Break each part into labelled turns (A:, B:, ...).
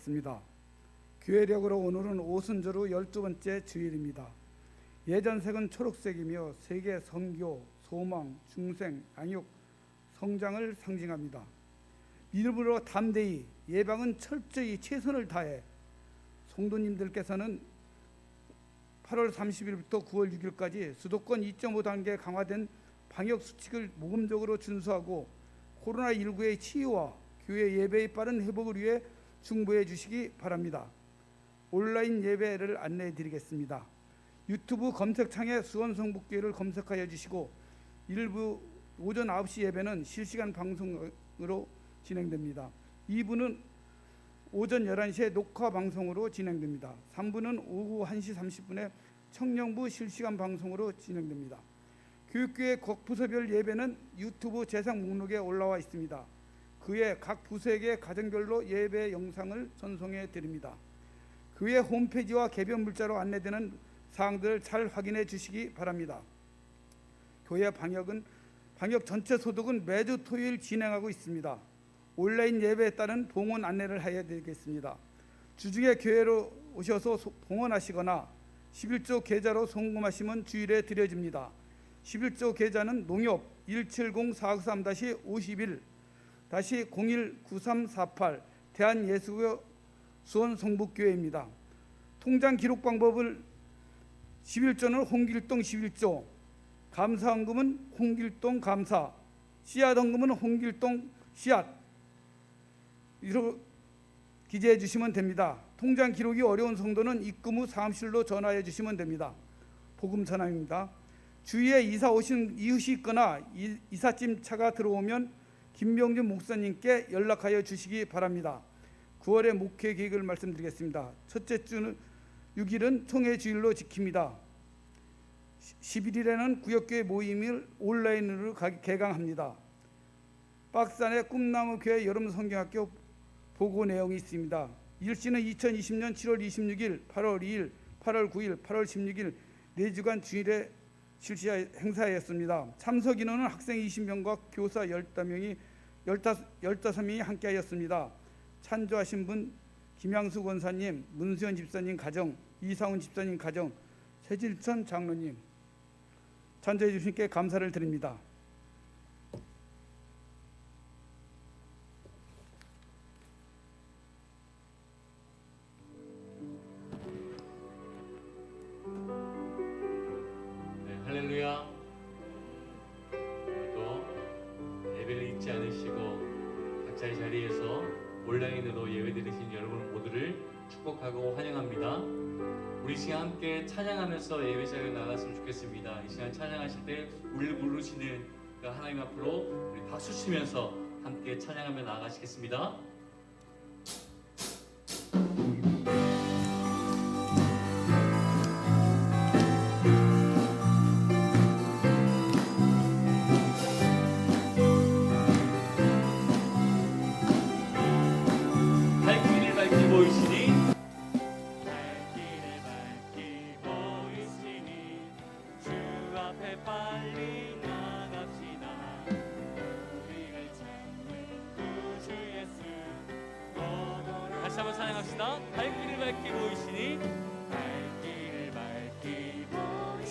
A: 있습니다. 교회력으로 오늘은 오순절 후 12번째 주일입니다. 예전색은 초록색이며 세계 선교, 소망, 중생, 양육, 성장을 상징합니다. 믿음으로 담대히 예방은 철저히 최선을 다해 성도님들께서는 8월 30일부터 9월 6일까지 수도권 2.5단계 강화된 방역수칙을 모범적으로 준수하고 코로나19의 치유와 교회 예배의 빠른 회복을 위해 중보해 주시기 바랍니다. 온라인 예배를 안내해 드리겠습니다. 유튜브 검색창에 수원성북교회를 검색하여 주시고 일부 오전 9시 예배는 실시간 방송으로 진행됩니다. 2부는 오전 11시에 녹화 방송으로 진행됩니다. 3부는 오후 1시 30분에 청년부 실시간 방송으로 진행됩니다. 교육교회 각 부서별 예배는 유튜브 재생 목록에 올라와 있습니다. 그에 각 부서에게 가정별로 예배 영상을 전송해 드립니다. 교회 홈페이지와 개변 문자로 안내되는 사항들을 잘 확인해 주시기 바랍니다. 교회 방역 전체 소독은 매주 토요일 진행하고 있습니다. 온라인 예배에 따른 봉헌 안내를 해야 되겠습니다. 주중에 교회로 오셔서 봉헌하시거나 11조 계좌로 송금하시면 주일에 드려집니다. 11조 계좌는 농협 170-493-51-019348 대한예수교 수원성북교회입니다. 통장 기록 방법을 11조는 홍길동 11조, 감사헌금은 홍길동 감사, 씨앗헌금은 홍길동 씨앗 이로 기재해 주시면 됩니다. 통장 기록이 어려운 성도는 입금 후 사무실로 전화해 주시면 됩니다. 복음 전환입니다. 주위에 이사 오신 이웃이 있거나 이삿짐 차가 들어오면 김병준 목사님께 연락하여 주시기 바랍니다. 9월의 목회 계획을 말씀드리겠습니다. 첫째 주는 6일은 총회 주일로 지킵니다. 11일에는 구역교회 모임을 온라인으로 개강합니다. 박스 안에 꿈나무 교회 여름 성경학교 보고 내용이 있습니다. 일시는 2020년 7월 26일, 8월 2일, 8월 9일, 8월 16일 4주간 주일에 실시 행사였습니다. 참석 인원은 학생 20명과 교사 15명이 함께하였습니다. 찬조하신 분 김양수 권사님, 문수현 집사님 가정, 이상훈 집사님 가정, 최질천 장로님 찬조해 주신 께 감사를 드립니다.
B: 네, 할렐루야. 또 예배를 잊지 않으시고 각자의 자리에서 온라인으로 예배 드리신 여러분 모두를 축복하고 환영합니다. 우리 시간 함께 찬양하면서 예배 자리에 나갔으면 좋겠습니다. 이 시간 찬양하실 때 우리를 부르시는 그 하나님 앞으로 우리 박수 치면서 함께 찬양하며 나아가시겠습니다. 다시 한번 찬양합시다. 발길을 밝히 보이시니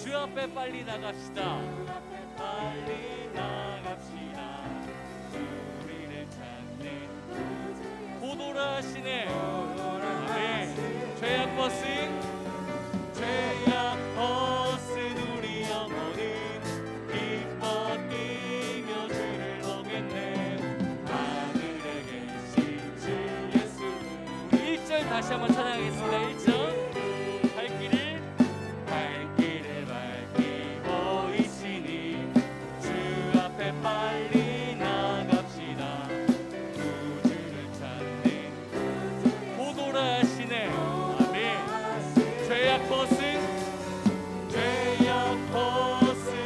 B: 주 앞에 빨리 나갑시다. 우리를 찾는 고도라 하시네. 아멘. 죄악 벗은 우리 영혼은 기뻐 뛰며 주를 보겠네. 하늘에 계신 주 예수. 우리 1절 다시 한번 찬양하겠습니다. 1절 발길을 밝히 보이시니 주 앞에 빨리 나갑시다. 구주를 찾는 고도라 하시네. 아멘. 죄악 벗은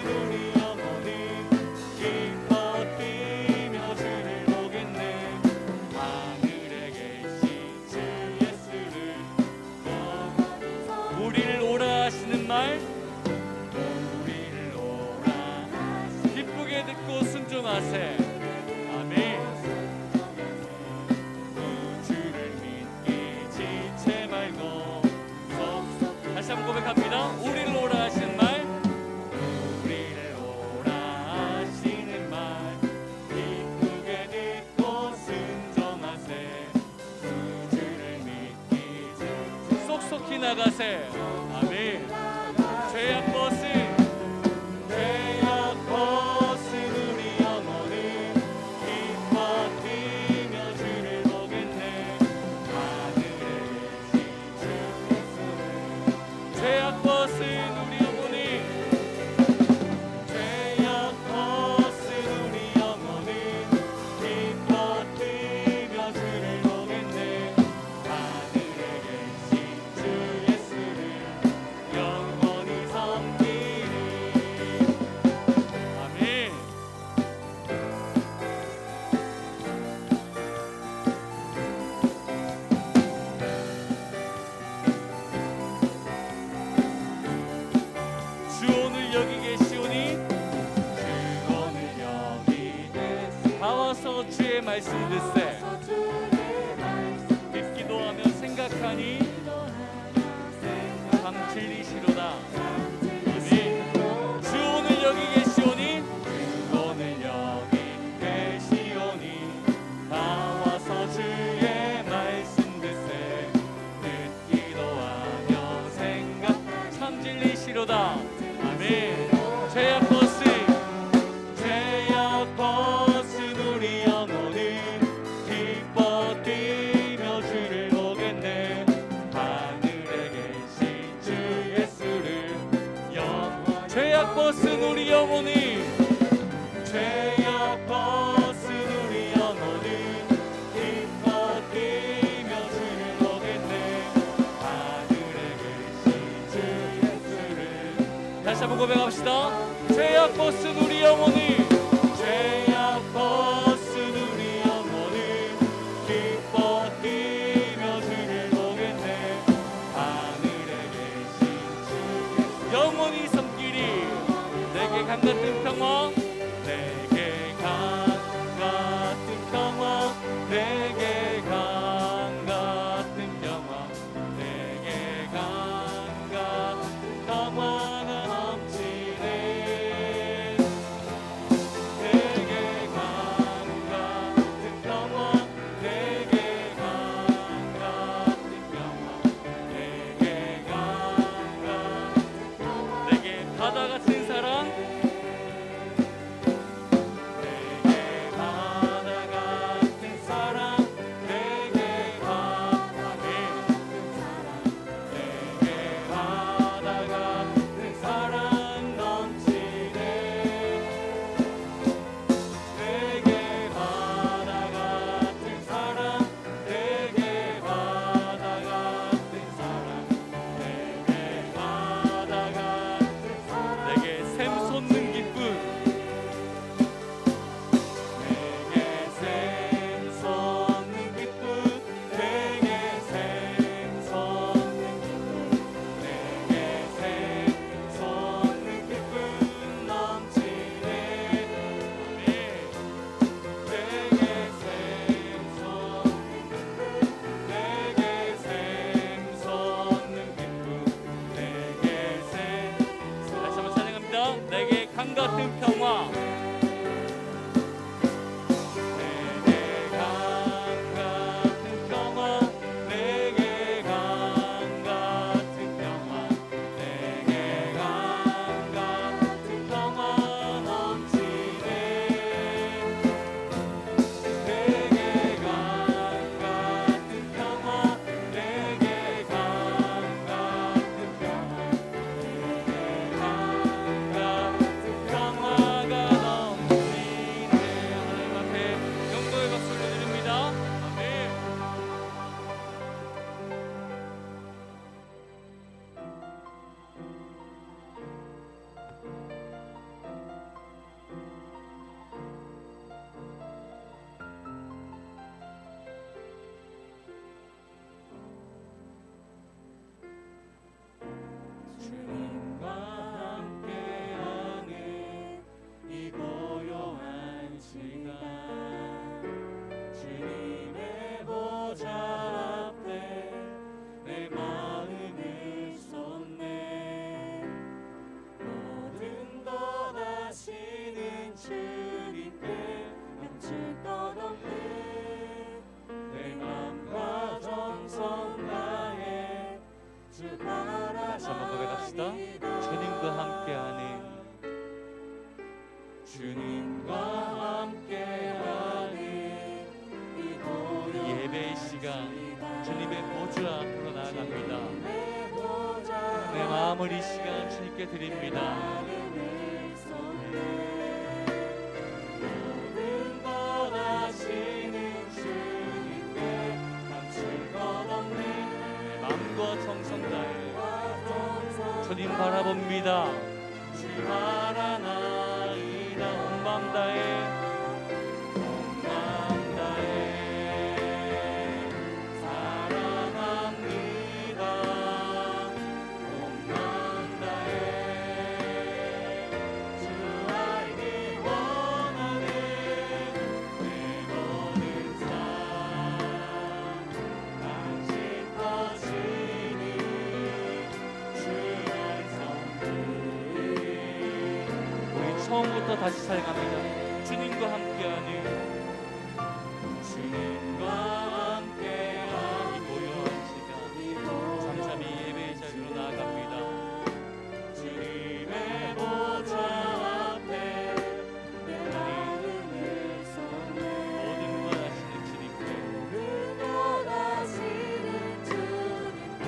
B: 우리 영혼은 기뻐 뛰며 주를 보겠네. 하늘에 계신 주 예수를 우리를 오라 하시는 말, 우리를 오라 기쁘게 듣고 순종하세. 아멘. 주를 믿기 한번 고백합니다. 우리를 오라 하시는 말, 우리를 오라 하시는 말 기쁘게 듣고 순종하세. 주를 믿기 쏙쏙히 나가세. 아멘. 죄악 벗은 우리 영혼은 기뻐 뛰며 주를 보겠네. 하늘에 계신 주 예수는 죄악 벗은 우리 영혼이 기뻐 뛰며 주를 보겠네. 하늘에 계신 주 예수를 영원히 섬기리. 아멘. 주 오늘 여기 계시오니 주 오늘 여기 계시오니 다 와서 주의 말씀 듣세. 듣기도 하며 생각하니 참 진리시로다. 아멘. 주 오늘 여기 계시오니 주 오늘 여기 계시오니 다 와서 주의 말씀 듣세. 듣기도 하며 생각 참 진리시로다. 아멘. 죄악 벗은 우리 영혼은 기뻐 뛰며 주를 보겠네. 하늘에 계신 주 예수를 영원히. 죄악 벗은 우리 영혼이 기뻐 뛰며 주를 보겠네. 하늘에 계신 주 예수를. 다시 한번 고백합시다. 죄악 벗은 우리 영혼이 기뻐 뛰며 주를 보겠네. 하늘에 계신 주 예수 영원히 섬기리. 내게 강 같은 평화, 내게 강 같은 평화, 내게 강 같은 평화, 내게 강 같은 평화가 넘치네. 내게 강 같은 평화, 내게 강 같은 평화, 내게 강 같은 평화, 내게 바다 같은 사랑, 내게 바다 같은 사랑, 내게 바다 같은 사랑, 내게 바다 같은 사랑 넘치네. 내게 바다 같은 사랑, 내게 바다 같은 사랑, 내게 바다 같은 사랑, 내게 샘 솟는 기쁨, 내게 샘 솟는 기쁨, 내게 샘 솟는 기쁨, 내게 샘 솟는 기쁨 넘치네. 아멘. 내게 샘 솟는 기쁨, 내게 샘 솟는 기쁨, 내게 샘. 다시 한번 찬양합니다. 내게 강 같은 평화, 내게 강 같은 평화, 내게 강 같은 평화, 내게 강 같은 평화 넘치네. 내게 강 같은 평화, 내게 강 같은 평화, 내게 강 같은 평화 내 마음을 이 시간 주님께 드립니다.
C: 모든 것 아시는 주님께 감출 것 없는
B: 내 마음과 정성 다해 주님 바라봅니다.
C: 주 바라나이다
B: 온 마음 다해
C: 온 마음 다해 사랑합니다. 온 마음 다해 주 알기 원하는 내 모든 삶 당신 것이니 주
B: 우리 처음부터 다시 찬양합니다. 주님과 함께하는
C: 주님과 함께하니
B: 고요한 시간 잠잠히 예배의 자리로 나아갑니다.
C: 주님의 보좌 앞에 내 마음을 쏟네
B: 모든 것 아시는 주님께
C: 것 아시는 주님께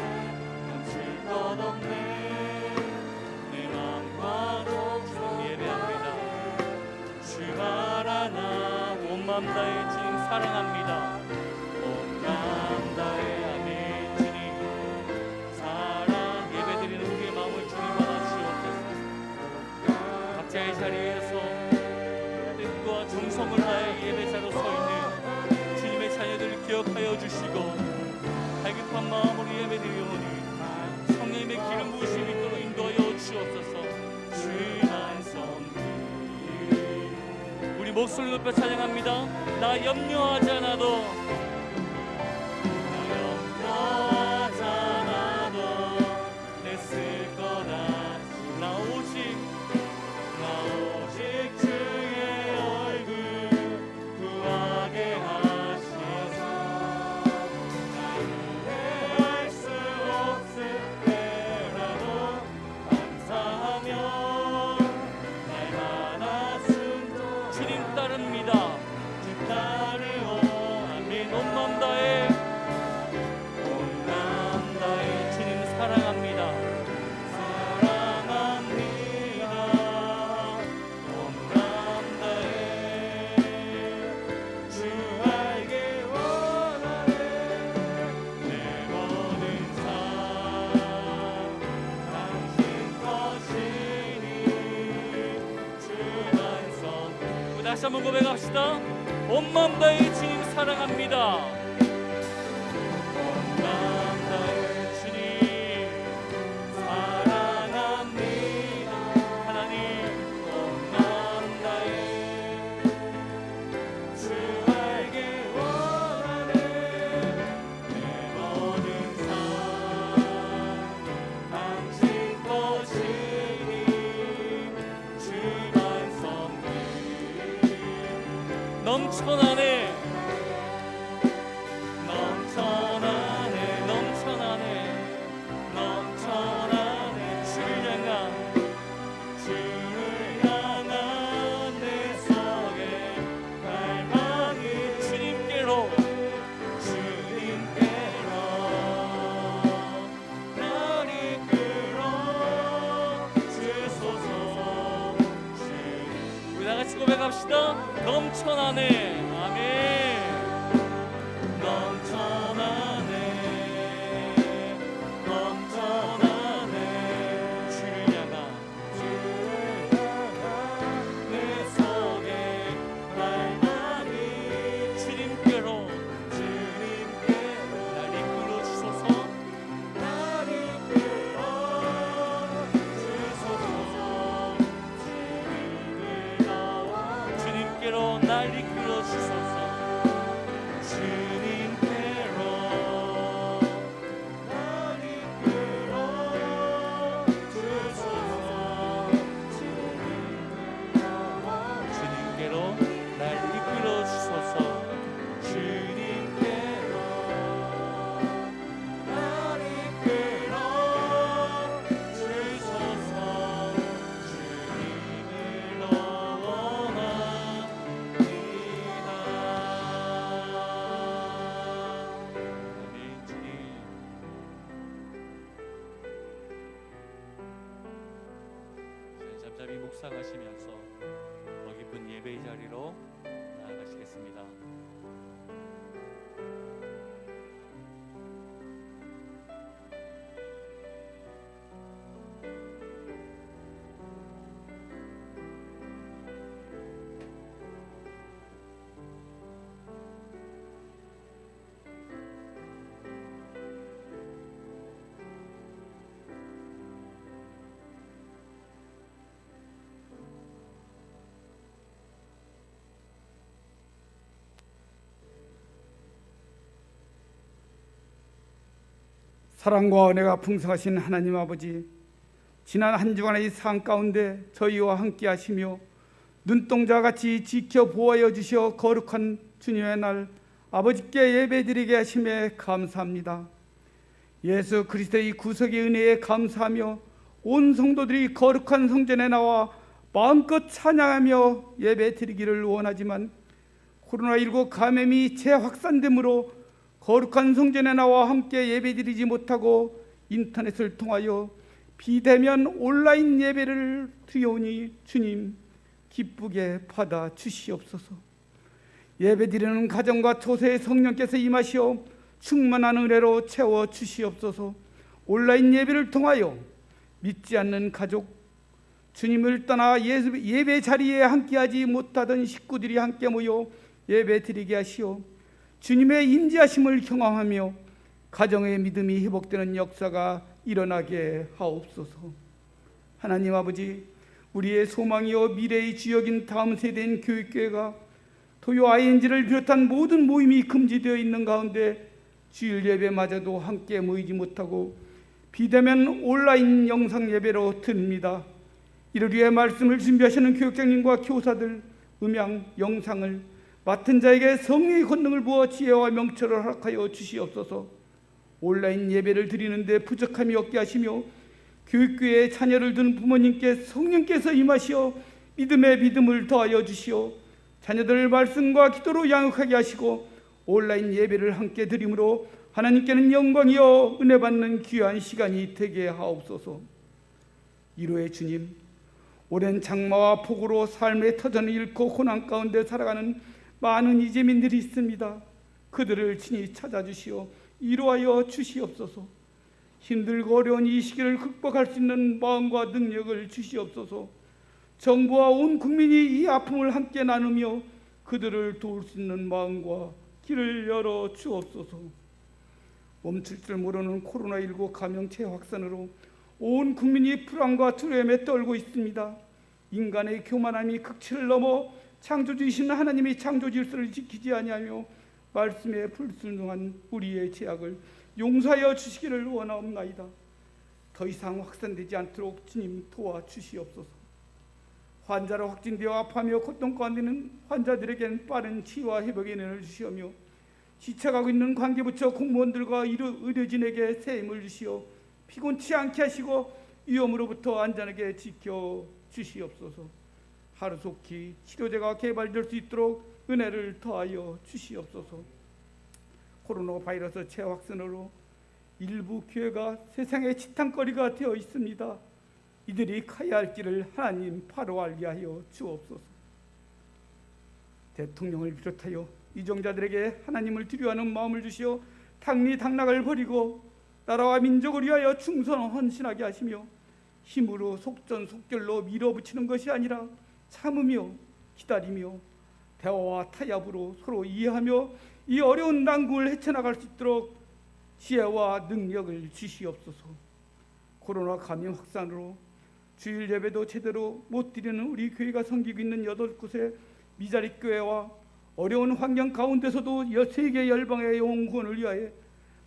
C: 감출 것 없네 내 마음과
B: 주님 예배합니다.
C: 주 바라나
B: 온 마음 다해 주님 사랑합니다.
C: 온 마음 다해 아멘 주님 사랑
B: 예배드리는 우리의 마음을 주님 받아주시옵소서. 각자의 자리에서 뜻과 정성을 다해 예배자로 서 있는 주님의 자녀들을 기억하여 주시고 갈급한 마음으로 예배드리오니 성령님의 기름 부으심이 있도록 인도하여 주옵소서.
C: 주만 섬기
B: 우리 목소리 높여 찬양합니다. 나 염려하지 않아도
C: 염려하지 않아도 애쓸 거다 나 오직 주의 얼굴 구하게 하셔서 나 이해할 수 없을 때라도 감사하며 날마다 순종
B: 주님 따릅니다.
C: 주 따르오 아멘
B: 온 마음 다해
C: 온 마음 다해
B: 주님 사랑합니다.
C: 사랑합니다 온 마음 다해 주 알기 원하는 내 모든 삶 당신 것이니 주만 섬기
B: 우리 다시 한번 고백합시다. 온 마음 다해 주님 사랑합니다.
C: 온 마음 다해 주님 사랑합니다
B: 하나님
C: 온 마음 다해 주 알기 원하는 내 모든 삶 당신 것이니 주만 섬기
B: 넘쳐나네
C: 넘쳐나네
B: 넘쳐나네
C: 넘쳐나네 주를 향한 내 속에 갈망이
B: 주님께로
C: 주님께로 날 이끌어 주소서
B: 우리 다같이 고백합시다. 넘쳐나네. 아멘.
C: 넘쳐나네 넘쳐나네
B: 주를 향한
C: 내 속에 갈망이
B: 주님께로
C: 주님께로
B: 날 이끌어 주소서.
C: 날 이끌어 주소서
B: 주님께로 날 이끌어 주소서.
C: 주님께로 날 이끌어 주소서
B: 주님께로 날 이끌어 주소서.
C: 주님께로 날 이끌어 주소서 주님을 원하니
B: 잠잠히 묵상하시면서 더 깊은 예배의 자리로 나아가시겠습니다.
A: 사랑과 은혜가 풍성하신 하나님 아버지, 지난 한 주간의 삶 가운데 저희와 함께 하시며 눈동자같이 지켜보아여 주셔 거룩한 주님의 날 아버지께 예배드리게 하심에 감사합니다. 예수 그리스도의 구속의 은혜에 감사하며 온 성도들이 거룩한 성전에 나와 마음껏 찬양하며 예배드리기를 원하지만 코로나19 감염이 재확산됨으로 거룩한 성전에 나와 함께 예배드리지 못하고 인터넷을 통하여 비대면 온라인 예배를 드리오니 주님 기쁘게 받아 주시옵소서. 예배드리는 가정과 초세의 성령께서 임하시어 충만한 은혜로 채워 주시옵소서. 온라인 예배를 통하여 믿지 않는 가족, 주님을 떠나 예배 자리에 함께하지 못하던 식구들이 함께 모여 예배드리게 하시오. 주님의 임재하심을 경험하며 가정의 믿음이 회복되는 역사가 일어나게 하옵소서. 하나님 아버지, 우리의 소망이요 미래의 주역인 다음 세대인 교육교회가 토요 ING를 비롯한 모든 모임이 금지되어 있는 가운데 주일 예배마저도 함께 모이지 못하고 비대면 온라인 영상 예배로 드립니다. 이를 위해 말씀을 준비하시는 교육장님과 교사들, 음향, 영상을 맡은 자에게 성령의 권능을 부어 지혜와 명철을 허락하여 주시옵소서. 온라인 예배를 드리는데 부족함이 없게 하시며 교육교회에 자녀를 둔 부모님께 성령께서 임하시어 믿음의 믿음을 더하여 주시어 자녀들을 말씀과 기도로 양육하게 하시고 온라인 예배를 함께 드림으로 하나님께는 영광이요 은혜 받는 귀한 시간이 되게 하옵소서. 이로의 주님, 오랜 장마와 폭우로 삶의 터전을 잃고 고난 가운데 살아가는 많은 이재민들이 있습니다. 그들을 친히 찾아주시어 위로하여 주시옵소서. 힘들고 어려운 이 시기를 극복할 수 있는 마음과 능력을 주시옵소서. 정부와 온 국민이 이 아픔을 함께 나누며 그들을 도울 수 있는 마음과 길을 열어 주옵소서. 멈출 줄 모르는 코로나19 감염체 확산으로 온 국민이 불안과 두려움에 떨고 있습니다. 인간의 교만함이 극치를 넘어 창조주이신 하나님의 창조 질서를 지키지 아니하며 말씀에 불순종한 우리의 죄악을 용서하여 주시기를 원하옵나이다. 더 이상 확산되지 않도록 주님 도와주시옵소서. 환자로 확진되어 아파하며 고통 가운데는 환자들에겐 빠른 치유와 회복의 은혜를 주시오며 지쳐가고 있는 관계부처 공무원들과 의료진에게 새 힘을 주시어 피곤치 않게 하시고 위험으로부터 안전하게 지켜 주시옵소서. 하루속히 치료제가 개발될 수 있도록 은혜를 더하여 주시옵소서. 코로나 바이러스 재확산으로 일부 교회가 세상의 지탄거리가 되어 있습니다. 이들이 가야 할 길을 하나님 바로 알게 하여 주옵소서. 대통령을 비롯하여 이정자들에게 하나님을 두려워하는 마음을 주시어 탕리당락을 버리고 나라와 민족을 위하여 충성 헌신하게 하시며 힘으로 속전속결로 밀어붙이는 것이 아니라 참으며 기다리며 대화와 타협으로 서로 이해하며 이 어려운 난국을 헤쳐나갈 수 있도록 지혜와 능력을 주시옵소서. 코로나 감염 확산으로 주일 예배도 제대로 못 드리는 우리 교회가 섬기고 있는 8곳의 미자리 교회와 어려운 환경 가운데서도 세계 열방의 영혼 구원을 위하여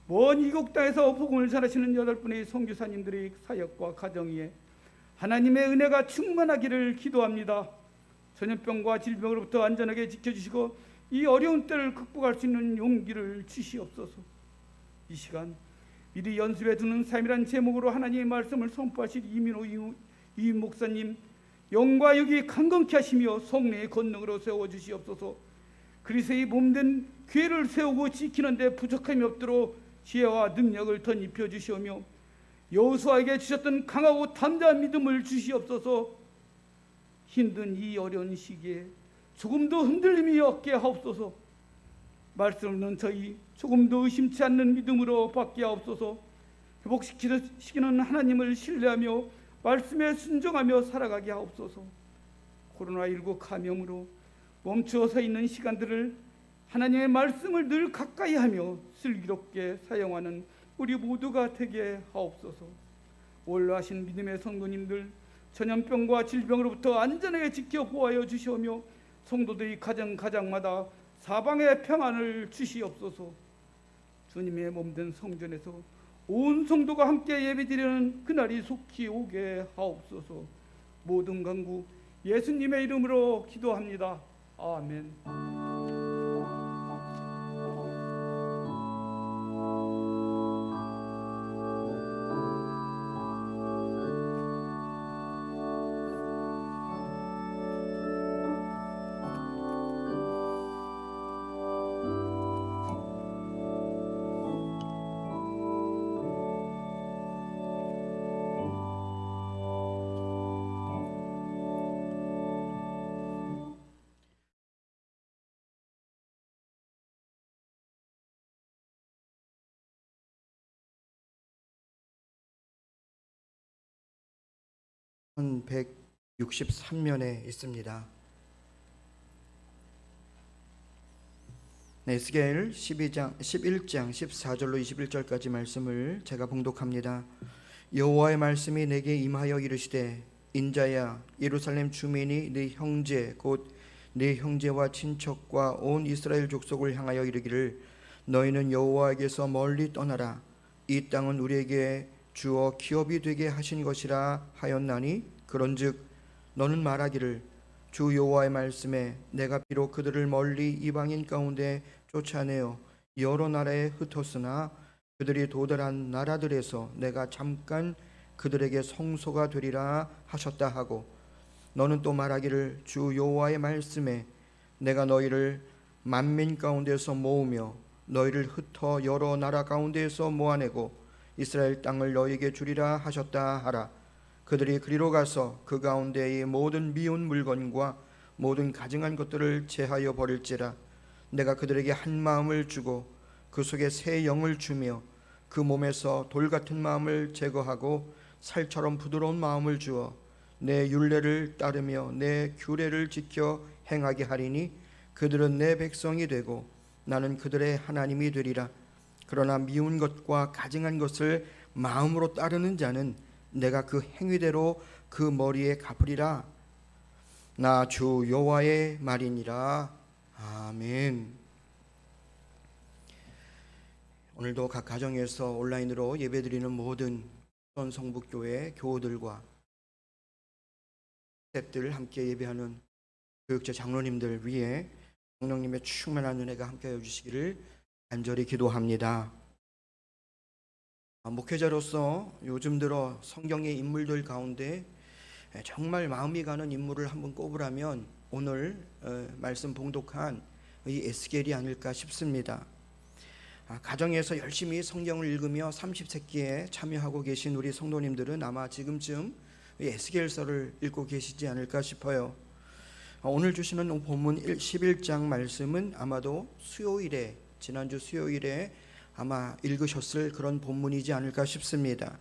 A: 먼 이국 땅에서 복음을 전하시는 8분의 선교사님들의 사역과 가정 위에 하나님의 은혜가 충만하기를 기도합니다. 전염병과 질병으로부터 안전하게 지켜주시고 이 어려운 때를 극복할 수 있는 용기를 주시옵소서. 이 시간 미리 연습해 두는 삶이란 제목으로 하나님의 말씀을 선포하실 이민호 이임 목사님 영과 육이 강건케 하시며 성령의 권능으로 세워주시옵소서. 그리스도의 몸된 교회를 세우고 지키는 데 부족함이 없도록 지혜와 능력을 덧입혀 주시오며 여호수아에게 주셨던 강하고 담대한 믿음을 주시옵소서. 힘든 이 어려운 시기에 조금도 흔들림이 없게 하옵소서. 말씀을 저희 조금도 의심치 않는 믿음으로 받게 하옵소서. 회복시키시는 하나님을 신뢰하며 말씀에 순종하며 살아가게 하옵소서. 코로나19 감염으로 멈추어서 있는 시간들을 하나님의 말씀을 늘 가까이 하며 슬기롭게 사용하는 우리 모두가 되게 하옵소서. 올라하신 믿음의 성도님들 전염병과 질병으로부터 안전하게 지켜 보호하여 주시오며 성도들이 가정마다 사방의 평안을 주시옵소서. 주님의 몸된 성전에서 온 성도가 함께 예배드리는 그날이 속히 오게 하옵소서. 모든 간구 예수님의 이름으로 기도합니다. 아멘.
D: 편 163면에 있습니다. 에스겔 11장 14절로 21절까지 말씀을 제가 봉독합니다. 여호와의 말씀이 내게 임하여 이르시되 인자야, 예루살렘 주민이 네 형제 곧 네 형제와 친척과 온 이스라엘 족속을 향하여 이르기를 너희는 여호와에게서 멀리 떠나라. 이 땅은 우리에게 주어 기업이 되게 하신 것이라 하였나니 그런즉 너는 말하기를 주 여호와의 말씀에 내가 비록 그들을 멀리 이방인 가운데 쫓아내어 여러 나라에 흩었으나 그들이 도달한 나라들에서 내가 잠깐 그들에게 성소가 되리라 하셨다 하고 너는 또 말하기를 주 여호와의 말씀에 내가 너희를 만민 가운데서 모으며 너희를 흩어 여러 나라 가운데에서 모아내고 이스라엘 땅을 너희에게 주리라 하셨다 하라. 그들이 그리로 가서 그 가운데의 모든 미운 물건과 모든 가증한 것들을 제하여 버릴지라. 내가 그들에게 한 마음을 주고 그 속에 새 영을 주며 그 몸에서 돌 같은 마음을 제거하고 살처럼 부드러운 마음을 주어 내 율례를 따르며 내 규례를 지켜 행하게 하리니 그들은 내 백성이 되고 나는 그들의 하나님이 되리라. 그러나 미운 것과 가증한 것을 마음으로 따르는 자는 내가 그 행위대로 그 머리에 갚으리라. 나 주 여호와의 말이니라. 아멘. 오늘도 각 가정에서 온라인으로 예배드리는 모든 성북교회 교우들과 스태프들 함께 예배하는 교육자 장로님들 위해 성령님의 충만한 은혜가 함께하여 주시기를 간절히 기도합니다. 목회자로서 요즘 들어 성경의 인물들 가운데 정말 마음이 가는 인물을 한번 꼽으라면 오늘 말씀 봉독한 이 에스겔이 아닐까 싶습니다. 가정에서 열심히 성경을 읽으며 30세기에 참여하고 계신 우리 성도님들은 아마 지금쯤 에스겔서를 읽고 계시지 않을까 싶어요. 오늘 주시는 본문 11장 말씀은 아마도 수요일에 지난주 수요일에 아마 읽으셨을 그런 본문이지 않을까 싶습니다.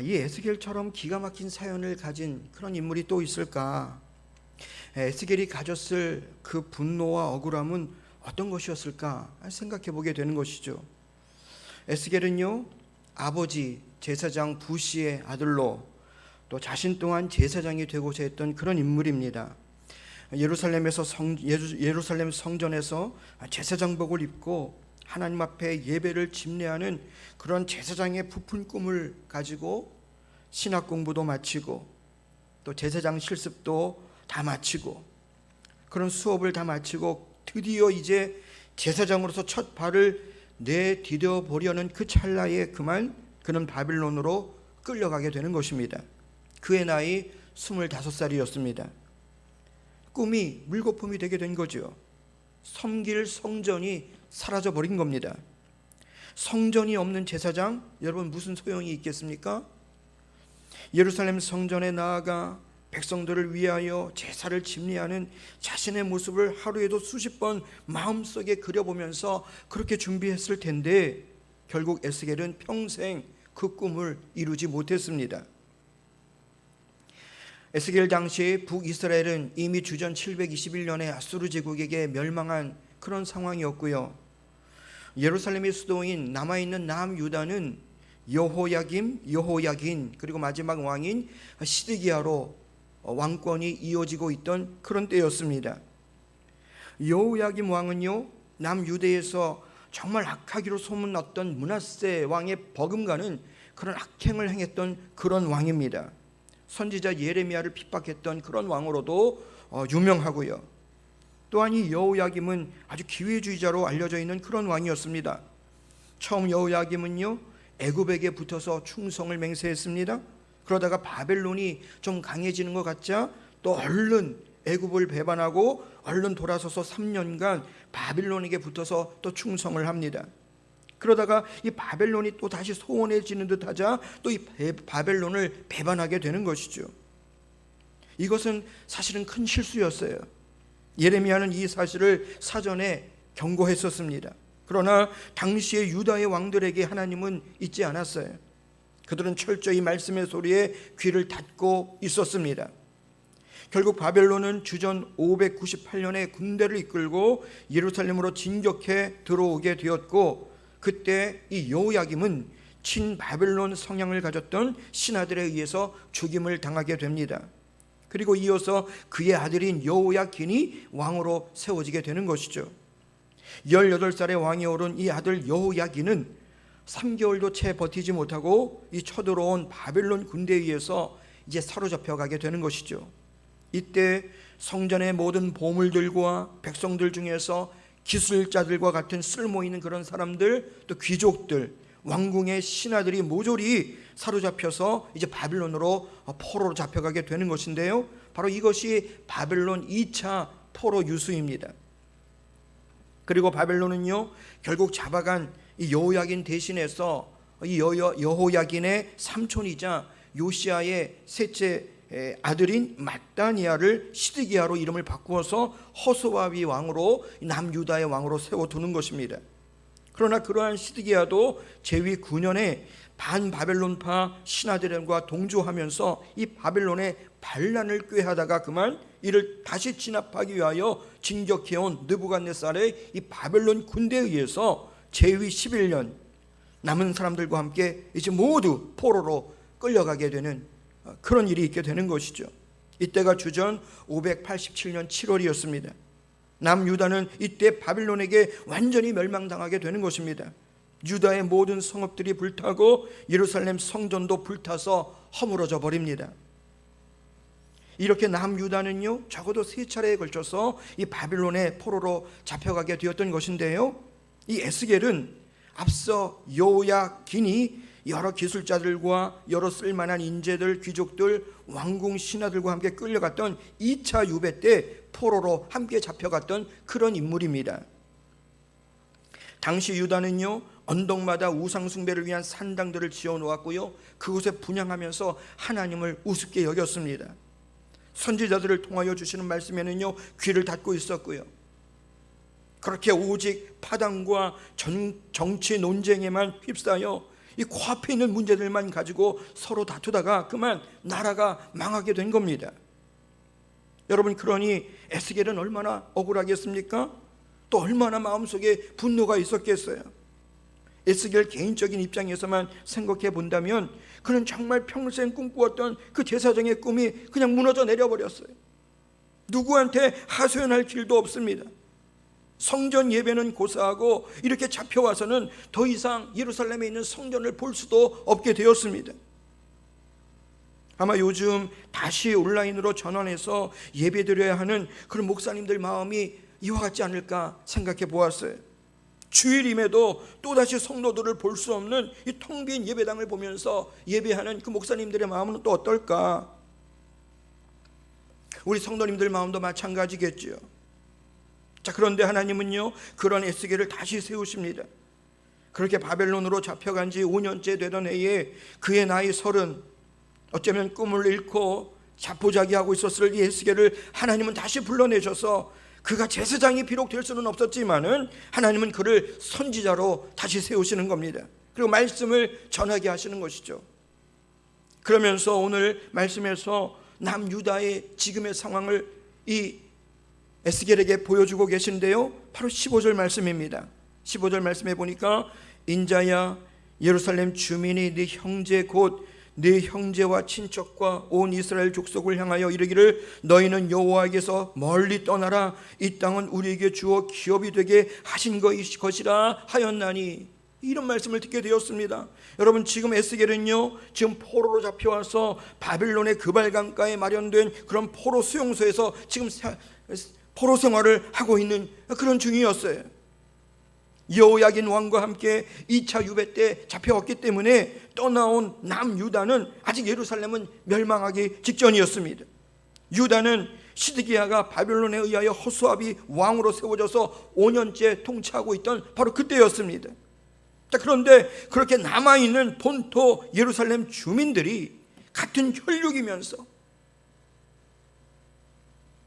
D: 이 에스겔처럼 기가 막힌 사연을 가진 그런 인물이 또 있을까? 에스겔이 가졌을 그 분노와 억울함은 어떤 것이었을까 생각해 보게 되는 것이죠. 에스겔은요, 아버지 제사장 부시의 아들로 또 자신 또한 제사장이 되고자 했던 그런 인물입니다. 예루살렘 성전에서 제사장복을 입고 하나님 앞에 예배를 집례하는 그런 제사장의 부푼 꿈을 가지고 신학 공부도 마치고 또 제사장 실습도 다 마치고 그런 수업을 다 마치고 드디어 이제 제사장으로서 첫 발을 내디뎌 보려는 그 찰나에 그는 바빌론으로 끌려가게 되는 것입니다. 그의 나이 25살이었습니다. 꿈이 물거품이 되게 된 거죠. 섬길 성전이 사라져 버린 겁니다. 성전이 없는 제사장, 여러분 무슨 소용이 있겠습니까? 예루살렘 성전에 나아가 백성들을 위하여 제사를 집리하는 자신의 모습을 하루에도 수십 번 마음속에 그려보면서 그렇게 준비했을 텐데 결국 에스겔은 평생 그 꿈을 이루지 못했습니다. 에스겔 당시 북이스라엘은 이미 주전 721년에 아수르 제국에게 멸망한 그런 상황이었고요. 예루살렘의 수도인 남아있는 남유다는 여호야김, 여호야긴 그리고 마지막 왕인 시드기야로 왕권이 이어지고 있던 그런 때였습니다. 여호야김 왕은요, 남유대에서 정말 악하기로 소문났던 므낫세 왕의 버금가는 그런 악행을 행했던 그런 왕입니다. 선지자 예레미야를 핍박했던 그런 왕으로도 유명하고요. 또한 이 여호야김은 아주 기회주의자로 알려져 있는 그런 왕이었습니다. 처음 여호야김은요, 애굽에게 붙어서 충성을 맹세했습니다. 그러다가 바벨론이 좀 강해지는 것 같자 또 얼른 애굽을 배반하고 얼른 돌아서서 3년간 바벨론에게 붙어서 또 충성을 합니다. 그러다가 이 바벨론이 또 다시 소원해지는 듯하자 또 이 바벨론을 배반하게 되는 것이죠. 이것은 사실은 큰 실수였어요. 예레미야는 이 사실을 사전에 경고했었습니다. 그러나 당시의 유다의 왕들에게 하나님은 잊지 않았어요. 그들은 철저히 말씀의 소리에 귀를 닫고 있었습니다. 결국 바벨론은 주전 598년에 군대를 이끌고 예루살렘으로 진격해 들어오게 되었고, 그때 이 여호야김은 친바벨론 성향을 가졌던 신하들에 의해서 죽임을 당하게 됩니다. 그리고 이어서 그의 아들인 여호야긴이 왕으로 세워지게 되는 것이죠. 18살의 왕에 오른 이 아들 여호야긴은 3개월도 채 버티지 못하고 이 쳐들어온 바벨론 군대에 의해서 이제 사로잡혀 가게 되는 것이죠. 이때 성전의 모든 보물들과 백성들 중에서 기술자들과 같은 쓸모 있는 그런 사람들, 또 귀족들, 왕궁의 신하들이 모조리 사로잡혀서 이제 바벨론으로 포로로 잡혀가게 되는 것인데요, 바로 이것이 바벨론 2차 포로 유수입니다. 그리고 바벨론은요, 결국 잡아간 이 여호야긴 대신해서 이 여호야긴의 삼촌이자 요시아의 셋째 아들인 mat다니아를 시드기야로 이름을 바꾸어서 허스와위 왕으로 남유다의 왕으로 세워두는 것입니다. 그러나 그러한 시드기야도 제위 9년에 반바벨론파 신하들과 동조하면서 이 바벨론의 반란을 꾀하다가 그만 이를 다시 진압하기 위하여 진격해온 느부갓네살의 이 바벨론 군대에 의해서 제위 11년 남은 사람들과 함께 이제 모두 포로로 끌려가게 되는 그런 일이 있게 되는 것이죠. 이때가 주전 587년 7월이었습니다. 남유다는 이때 바빌론에게 완전히 멸망당하게 되는 것입니다. 유다의 모든 성읍들이 불타고 예루살렘 성전도 불타서 허물어져 버립니다. 이렇게 남유다는요, 적어도 3차례에 걸쳐서 이 바빌론의 포로로 잡혀가게 되었던 것인데요, 이 에스겔은 앞서 여호야긴이 여러 기술자들과 여러 쓸만한 인재들, 귀족들, 왕궁 신하들과 함께 끌려갔던 2차 유배 때 포로로 함께 잡혀갔던 그런 인물입니다. 당시 유다는요, 언덕마다 우상 숭배를 위한 산당들을 지어 놓았고요, 그곳에 분향하면서 하나님을 우습게 여겼습니다. 선지자들을 통하여 주시는 말씀에는요, 귀를 닫고 있었고요. 그렇게 오직 파당과 정치 논쟁에만 휩싸여 이 코앞에 있는 문제들만 가지고 서로 다투다가 그만 나라가 망하게 된 겁니다. 여러분, 그러니 에스겔은 얼마나 억울하겠습니까? 또 얼마나 마음속에 분노가 있었겠어요. 에스겔 개인적인 입장에서만 생각해 본다면 그는 정말 평생 꿈꾸었던 그 제사장의 꿈이 그냥 무너져 내려버렸어요. 누구한테 하소연할 길도 없습니다. 성전 예배는 고사하고 이렇게 잡혀와서는 더 이상 예루살렘에 있는 성전을 볼 수도 없게 되었습니다. 아마 요즘 다시 온라인으로 전환해서 예배드려야 하는 그런 목사님들 마음이 이와 같지 않을까 생각해 보았어요. 주일임에도 또다시 성도들을 볼 수 없는 이 텅 빈 예배당을 보면서 예배하는 그 목사님들의 마음은 또 어떨까? 우리 성도님들 마음도 마찬가지겠지요. 자, 그런데 하나님은요, 그런 에스겔을 다시 세우십니다. 그렇게 바벨론으로 잡혀간 지 5년째 되던 해에 그의 나이 30, 어쩌면 꿈을 잃고 자포자기하고 있었을 이 에스겔을 하나님은 다시 불러내셔서 그가 제사장이 비록 될 수는 없었지만은 하나님은 그를 선지자로 다시 세우시는 겁니다. 그리고 말씀을 전하게 하시는 것이죠. 그러면서 오늘 말씀에서 남유다의 지금의 상황을 이 에스겔에게 보여주고 계신데요, 바로 15절 말씀입니다. 15절 말씀에 보니까 인자야 예루살렘 주민이 네 형제 곧 네 형제와 친척과 온 이스라엘 족속을 향하여 이르기를 너희는 여호와에게서 멀리 떠나라. 이 땅은 우리에게 주어 기업이 되게 하신 것이라 하였나니. 이런 말씀을 듣게 되었습니다. 여러분, 지금 에스겔은요, 지금 포로로 잡혀와서 바빌론의 그발강가에 마련된 그런 포로 수용소에서 지금 포로 생활을 하고 있는 그런 중이었어요. 여호야긴 왕과 함께 2차 유배 때 잡혀왔기 때문에 떠나온 남유다는 아직 예루살렘은 멸망하기 직전이었습니다. 유다는 시드기야가 바빌론에 의하여 호수아비 왕으로 세워져서 5년째 통치하고 있던 바로 그때였습니다. 자, 그런데 그렇게 남아있는 본토 예루살렘 주민들이 같은 혈육이면서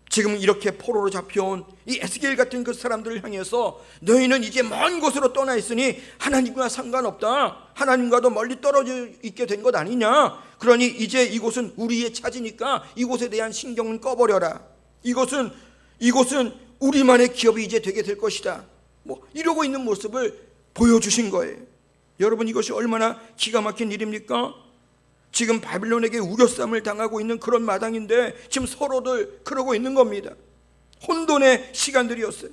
D: 지금 이렇게 포로로 잡혀온 이 에스겔 같은 그 사람들을 향해서 너희는 이제 먼 곳으로 떠나 있으니 하나님과 상관없다, 하나님과도 멀리 떨어져 있게 된 것 아니냐, 그러니 이제 이곳은 우리의 차지니까 이곳에 대한 신경은 꺼버려라, 이곳은 우리만의 기업이 이제 되게 될 것이다, 뭐 이러고 있는 모습을 보여주신 거예요. 여러분, 이것이 얼마나 기가 막힌 일입니까? 지금 바빌론에게 우겨쌈을 당하고 있는 그런 마당인데 지금 서로들 그러고 있는 겁니다. 혼돈의 시간들이었어요.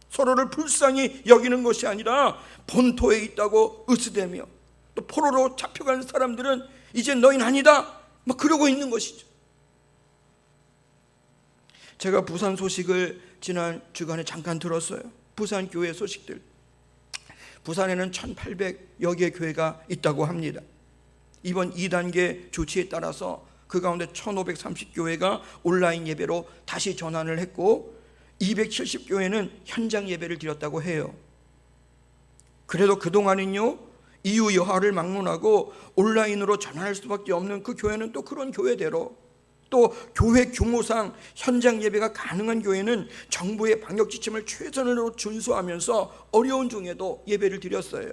D: 서로를 불쌍히 여기는 것이 아니라 본토에 있다고 으스대며, 또 포로로 잡혀간 사람들은 이제 너희는 아니다, 막 그러고 있는 것이죠. 제가 부산 소식을 지난 주간에 잠깐 들었어요. 부산 교회 소식들. 부산에는 1800여 개의 교회가 있다고 합니다. 이번 2단계 조치에 따라서 그 가운데 1530교회가 온라인 예배로 다시 전환을 했고 270교회는 현장 예배를 드렸다고 해요. 그래도 그동안은요, 이유 여하를 막론하고 온라인으로 전환할 수밖에 없는 그 교회는 또 그런 교회대로, 또 교회 규모상 현장 예배가 가능한 교회는 정부의 방역 지침을 최선으로 준수하면서 어려운 중에도 예배를 드렸어요.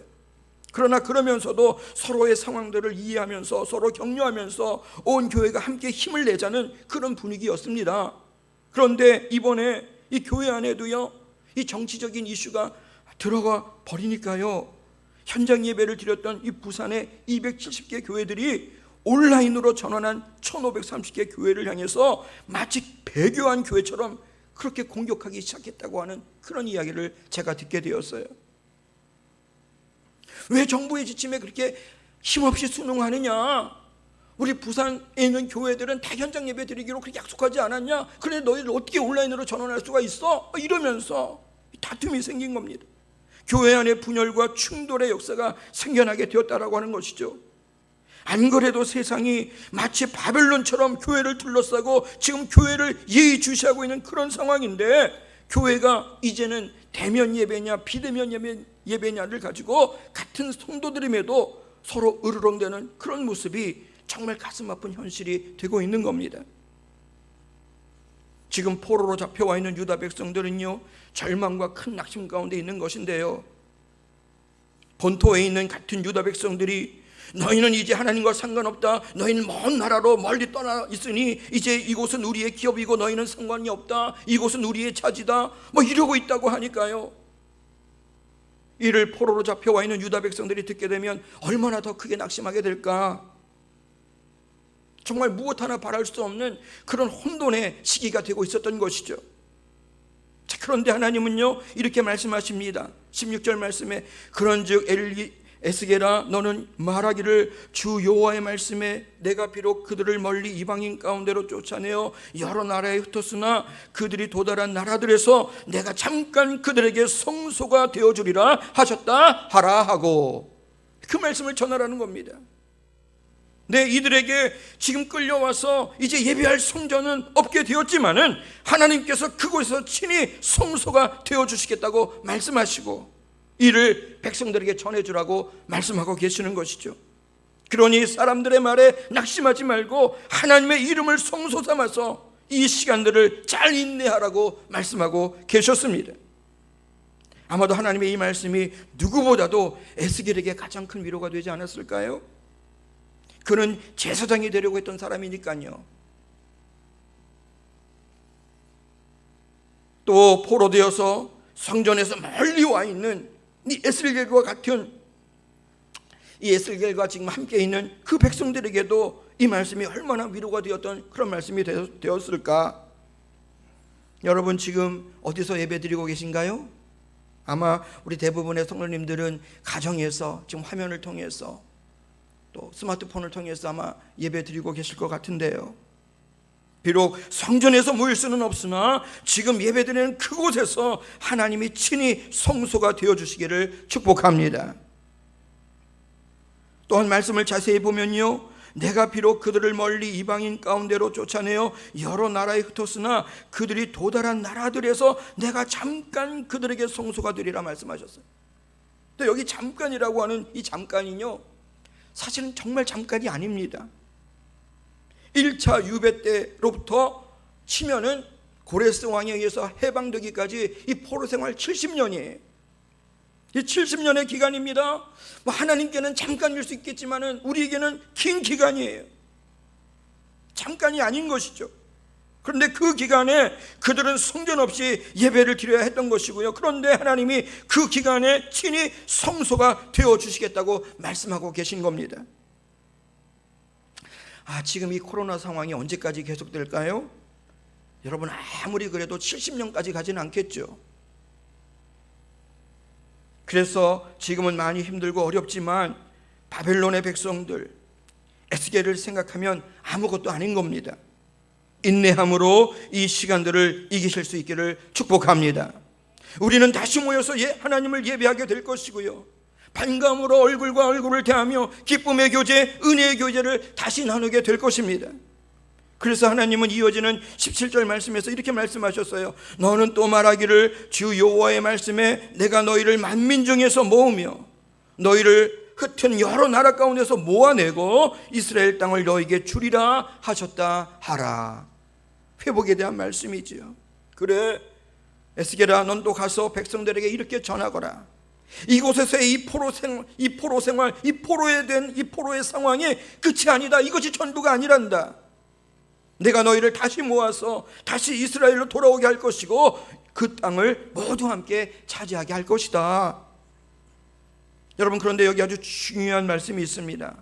D: 그러나 그러면서도 서로의 상황들을 이해하면서 서로 격려하면서 온 교회가 함께 힘을 내자는 그런 분위기였습니다. 그런데 이번에 이 교회 안에도요, 이 정치적인 이슈가 들어가 버리니까요, 현장 예배를 드렸던 이 부산의 270개 교회들이 온라인으로 전환한 1530개 교회를 향해서 마치 배교한 교회처럼 그렇게 공격하기 시작했다고 하는 그런 이야기를 제가 듣게 되었어요. 왜 정부의 지침에 그렇게 힘없이 순응하느냐? 우리 부산에 있는 교회들은 다 현장 예배 드리기로 그렇게 약속하지 않았냐? 그런데 너희들 어떻게 온라인으로 전환할 수가 있어? 이러면서 다툼이 생긴 겁니다. 교회 안에 분열과 충돌의 역사가 생겨나게 되었다라고 하는 것이죠. 안 그래도 세상이 마치 바벨론처럼 교회를 둘러싸고 지금 교회를 예의주시하고 있는 그런 상황인데, 교회가 이제는 대면 예배냐 비대면 예배냐를 가지고 같은 성도들임에도 서로 으르렁대는 그런 모습이 정말 가슴 아픈 현실이 되고 있는 겁니다. 지금 포로로 잡혀와 있는 유다 백성들은요, 절망과 큰 낙심 가운데 있는 것인데요, 본토에 있는 같은 유다 백성들이 너희는 이제 하나님과 상관없다, 너희는 먼 나라로 멀리 떠나 있으니 이제 이곳은 우리의 기업이고 너희는 상관이 없다, 이곳은 우리의 차지다, 뭐 이러고 있다고 하니까요, 이를 포로로 잡혀와 있는 유다 백성들이 듣게 되면 얼마나 더 크게 낙심하게 될까. 정말 무엇 하나 바랄 수 없는 그런 혼돈의 시기가 되고 있었던 것이죠. 자, 그런데 하나님은요, 이렇게 말씀하십니다. 16절 말씀에 그런즉 에스겔아, 너는 말하기를 주 여호와의 말씀에 내가 비록 그들을 멀리 이방인 가운데로 쫓아내어 여러 나라에 흩었으나 그들이 도달한 나라들에서 내가 잠깐 그들에게 성소가 되어주리라 하셨다 하라 하고, 그 말씀을 전하라는 겁니다. 네, 이들에게 지금 끌려와서 이제 예배할 성전은 없게 되었지만은 하나님께서 그곳에서 친히 성소가 되어주시겠다고 말씀하시고 이를 백성들에게 전해주라고 말씀하고 계시는 것이죠. 그러니 사람들의 말에 낙심하지 말고 하나님의 이름을 성소 삼아서 이 시간들을 잘 인내하라고 말씀하고 계셨습니다. 아마도 하나님의 이 말씀이 누구보다도 에스겔에게 가장 큰 위로가 되지 않았을까요? 그는 제사장이 되려고 했던 사람이니까요. 또 포로되어서 성전에서 멀리 와 있는 이 에스겔과 같은, 이 에스겔과 지금 함께 있는 그 백성들에게도 이 말씀이 얼마나 위로가 되었던 그런 말씀이 되었을까? 여러분 지금 어디서 예배드리고 계신가요? 아마 우리 대부분의 성도님들은 가정에서 지금 화면을 통해서 또 스마트폰을 통해서 아마 예배드리고 계실 것 같은데요. 비록 성전에서 모일 수는 없으나 지금 예배드리는 그곳에서 하나님이 친히 성소가 되어주시기를 축복합니다. 또한 말씀을 자세히 보면요, 내가 비록 그들을 멀리 이방인 가운데로 쫓아내어 여러 나라에 흩었으나 그들이 도달한 나라들에서 내가 잠깐 그들에게 성소가 되리라 말씀하셨어요. 근데 여기 잠깐이라고 하는 이 잠깐이요, 사실은 정말 잠깐이 아닙니다. 1차 유배 때로부터 치면은 고레스 왕에 의해서 해방되기까지 이 포로 생활 70년이에요. 이 70년의 기간입니다. 하나님께는 잠깐일 수 있겠지만은 우리에게는 긴 기간이에요. 잠깐이 아닌 것이죠. 그런데 그 기간에 그들은 성전 없이 예배를 드려야 했던 것이고요. 그런데 하나님이 그 기간에 친히 성소가 되어 주시겠다고 말씀하고 계신 겁니다. 지금 이 코로나 상황이 언제까지 계속될까요? 여러분 아무리 그래도 70년까지 가지는 않겠죠. 그래서 지금은 많이 힘들고 어렵지만 바벨론의 백성들 에스겔을 생각하면 아무것도 아닌 겁니다. 인내함으로 이 시간들을 이기실 수 있기를 축복합니다. 우리는 다시 모여서 하나님을 예배하게 될 것이고요, 반감으로 얼굴과 얼굴을 대하며 기쁨의 교제, 은혜의 교제를 다시 나누게 될 것입니다. 그래서 하나님은 이어지는 17절 말씀에서 이렇게 말씀하셨어요. 너는 또 말하기를 주 여호와의 말씀에 내가 너희를 만민 중에서 모으며 너희를 흩은 여러 나라 가운데서 모아내고 이스라엘 땅을 너희에게 주리라 하셨다 하라. 회복에 대한 말씀이지요. 그래 에스겔아, 넌 또 가서 백성들에게 이렇게 전하거라. 이곳에서의 이 포로 생활, 이 포로에 된 이 포로의 상황이 끝이 아니다. 이것이 전부가 아니란다. 내가 너희를 다시 모아서 다시 이스라엘로 돌아오게 할 것이고 그 땅을 모두 함께 차지하게 할 것이다. 여러분, 그런데 여기 아주 중요한 말씀이 있습니다.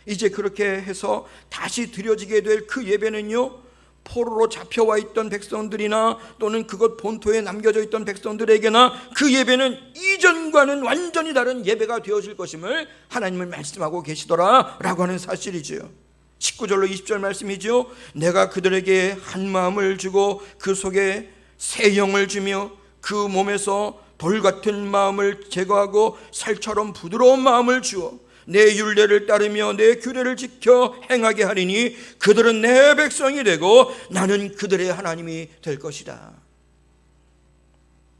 D: 이제 그렇게 해서 다시 드려지게 될 그 예배는요, 포로로 잡혀와 있던 백성들이나 또는 그것 본토에 남겨져 있던 백성들에게나 그 예배는 이전과는 완전히 다른 예배가 되어질 것임을 하나님은 말씀하고 계시더라 라고 하는 사실이지요. 19절로 20절 말씀이죠. 내가 그들에게 한 마음을 주고 그 속에 새 영을 주며 그 몸에서 돌 같은 마음을 제거하고 살처럼 부드러운 마음을 주어 내 율례를 따르며 내 규례를 지켜 행하게 하리니 그들은 내 백성이 되고 나는 그들의 하나님이 될 것이다.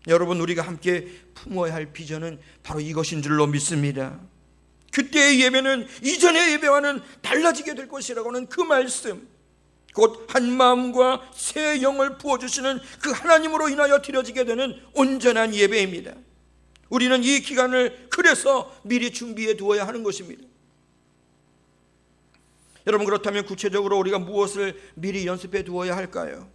D: 여러분, 우리가 함께 품어야 할 비전은 바로 이것인 줄로 믿습니다. 그때의 예배는 이전의 예배와는 달라지게 될 것이라고는 그 말씀, 곧 한 마음과 새 영을 부어주시는 그 하나님으로 인하여 드려지게 되는 온전한 예배입니다. 우리는 이 기간을 그래서 미리 준비해 두어야 하는 것입니다. 여러분, 그렇다면 구체적으로 우리가 무엇을 미리 연습해 두어야 할까요?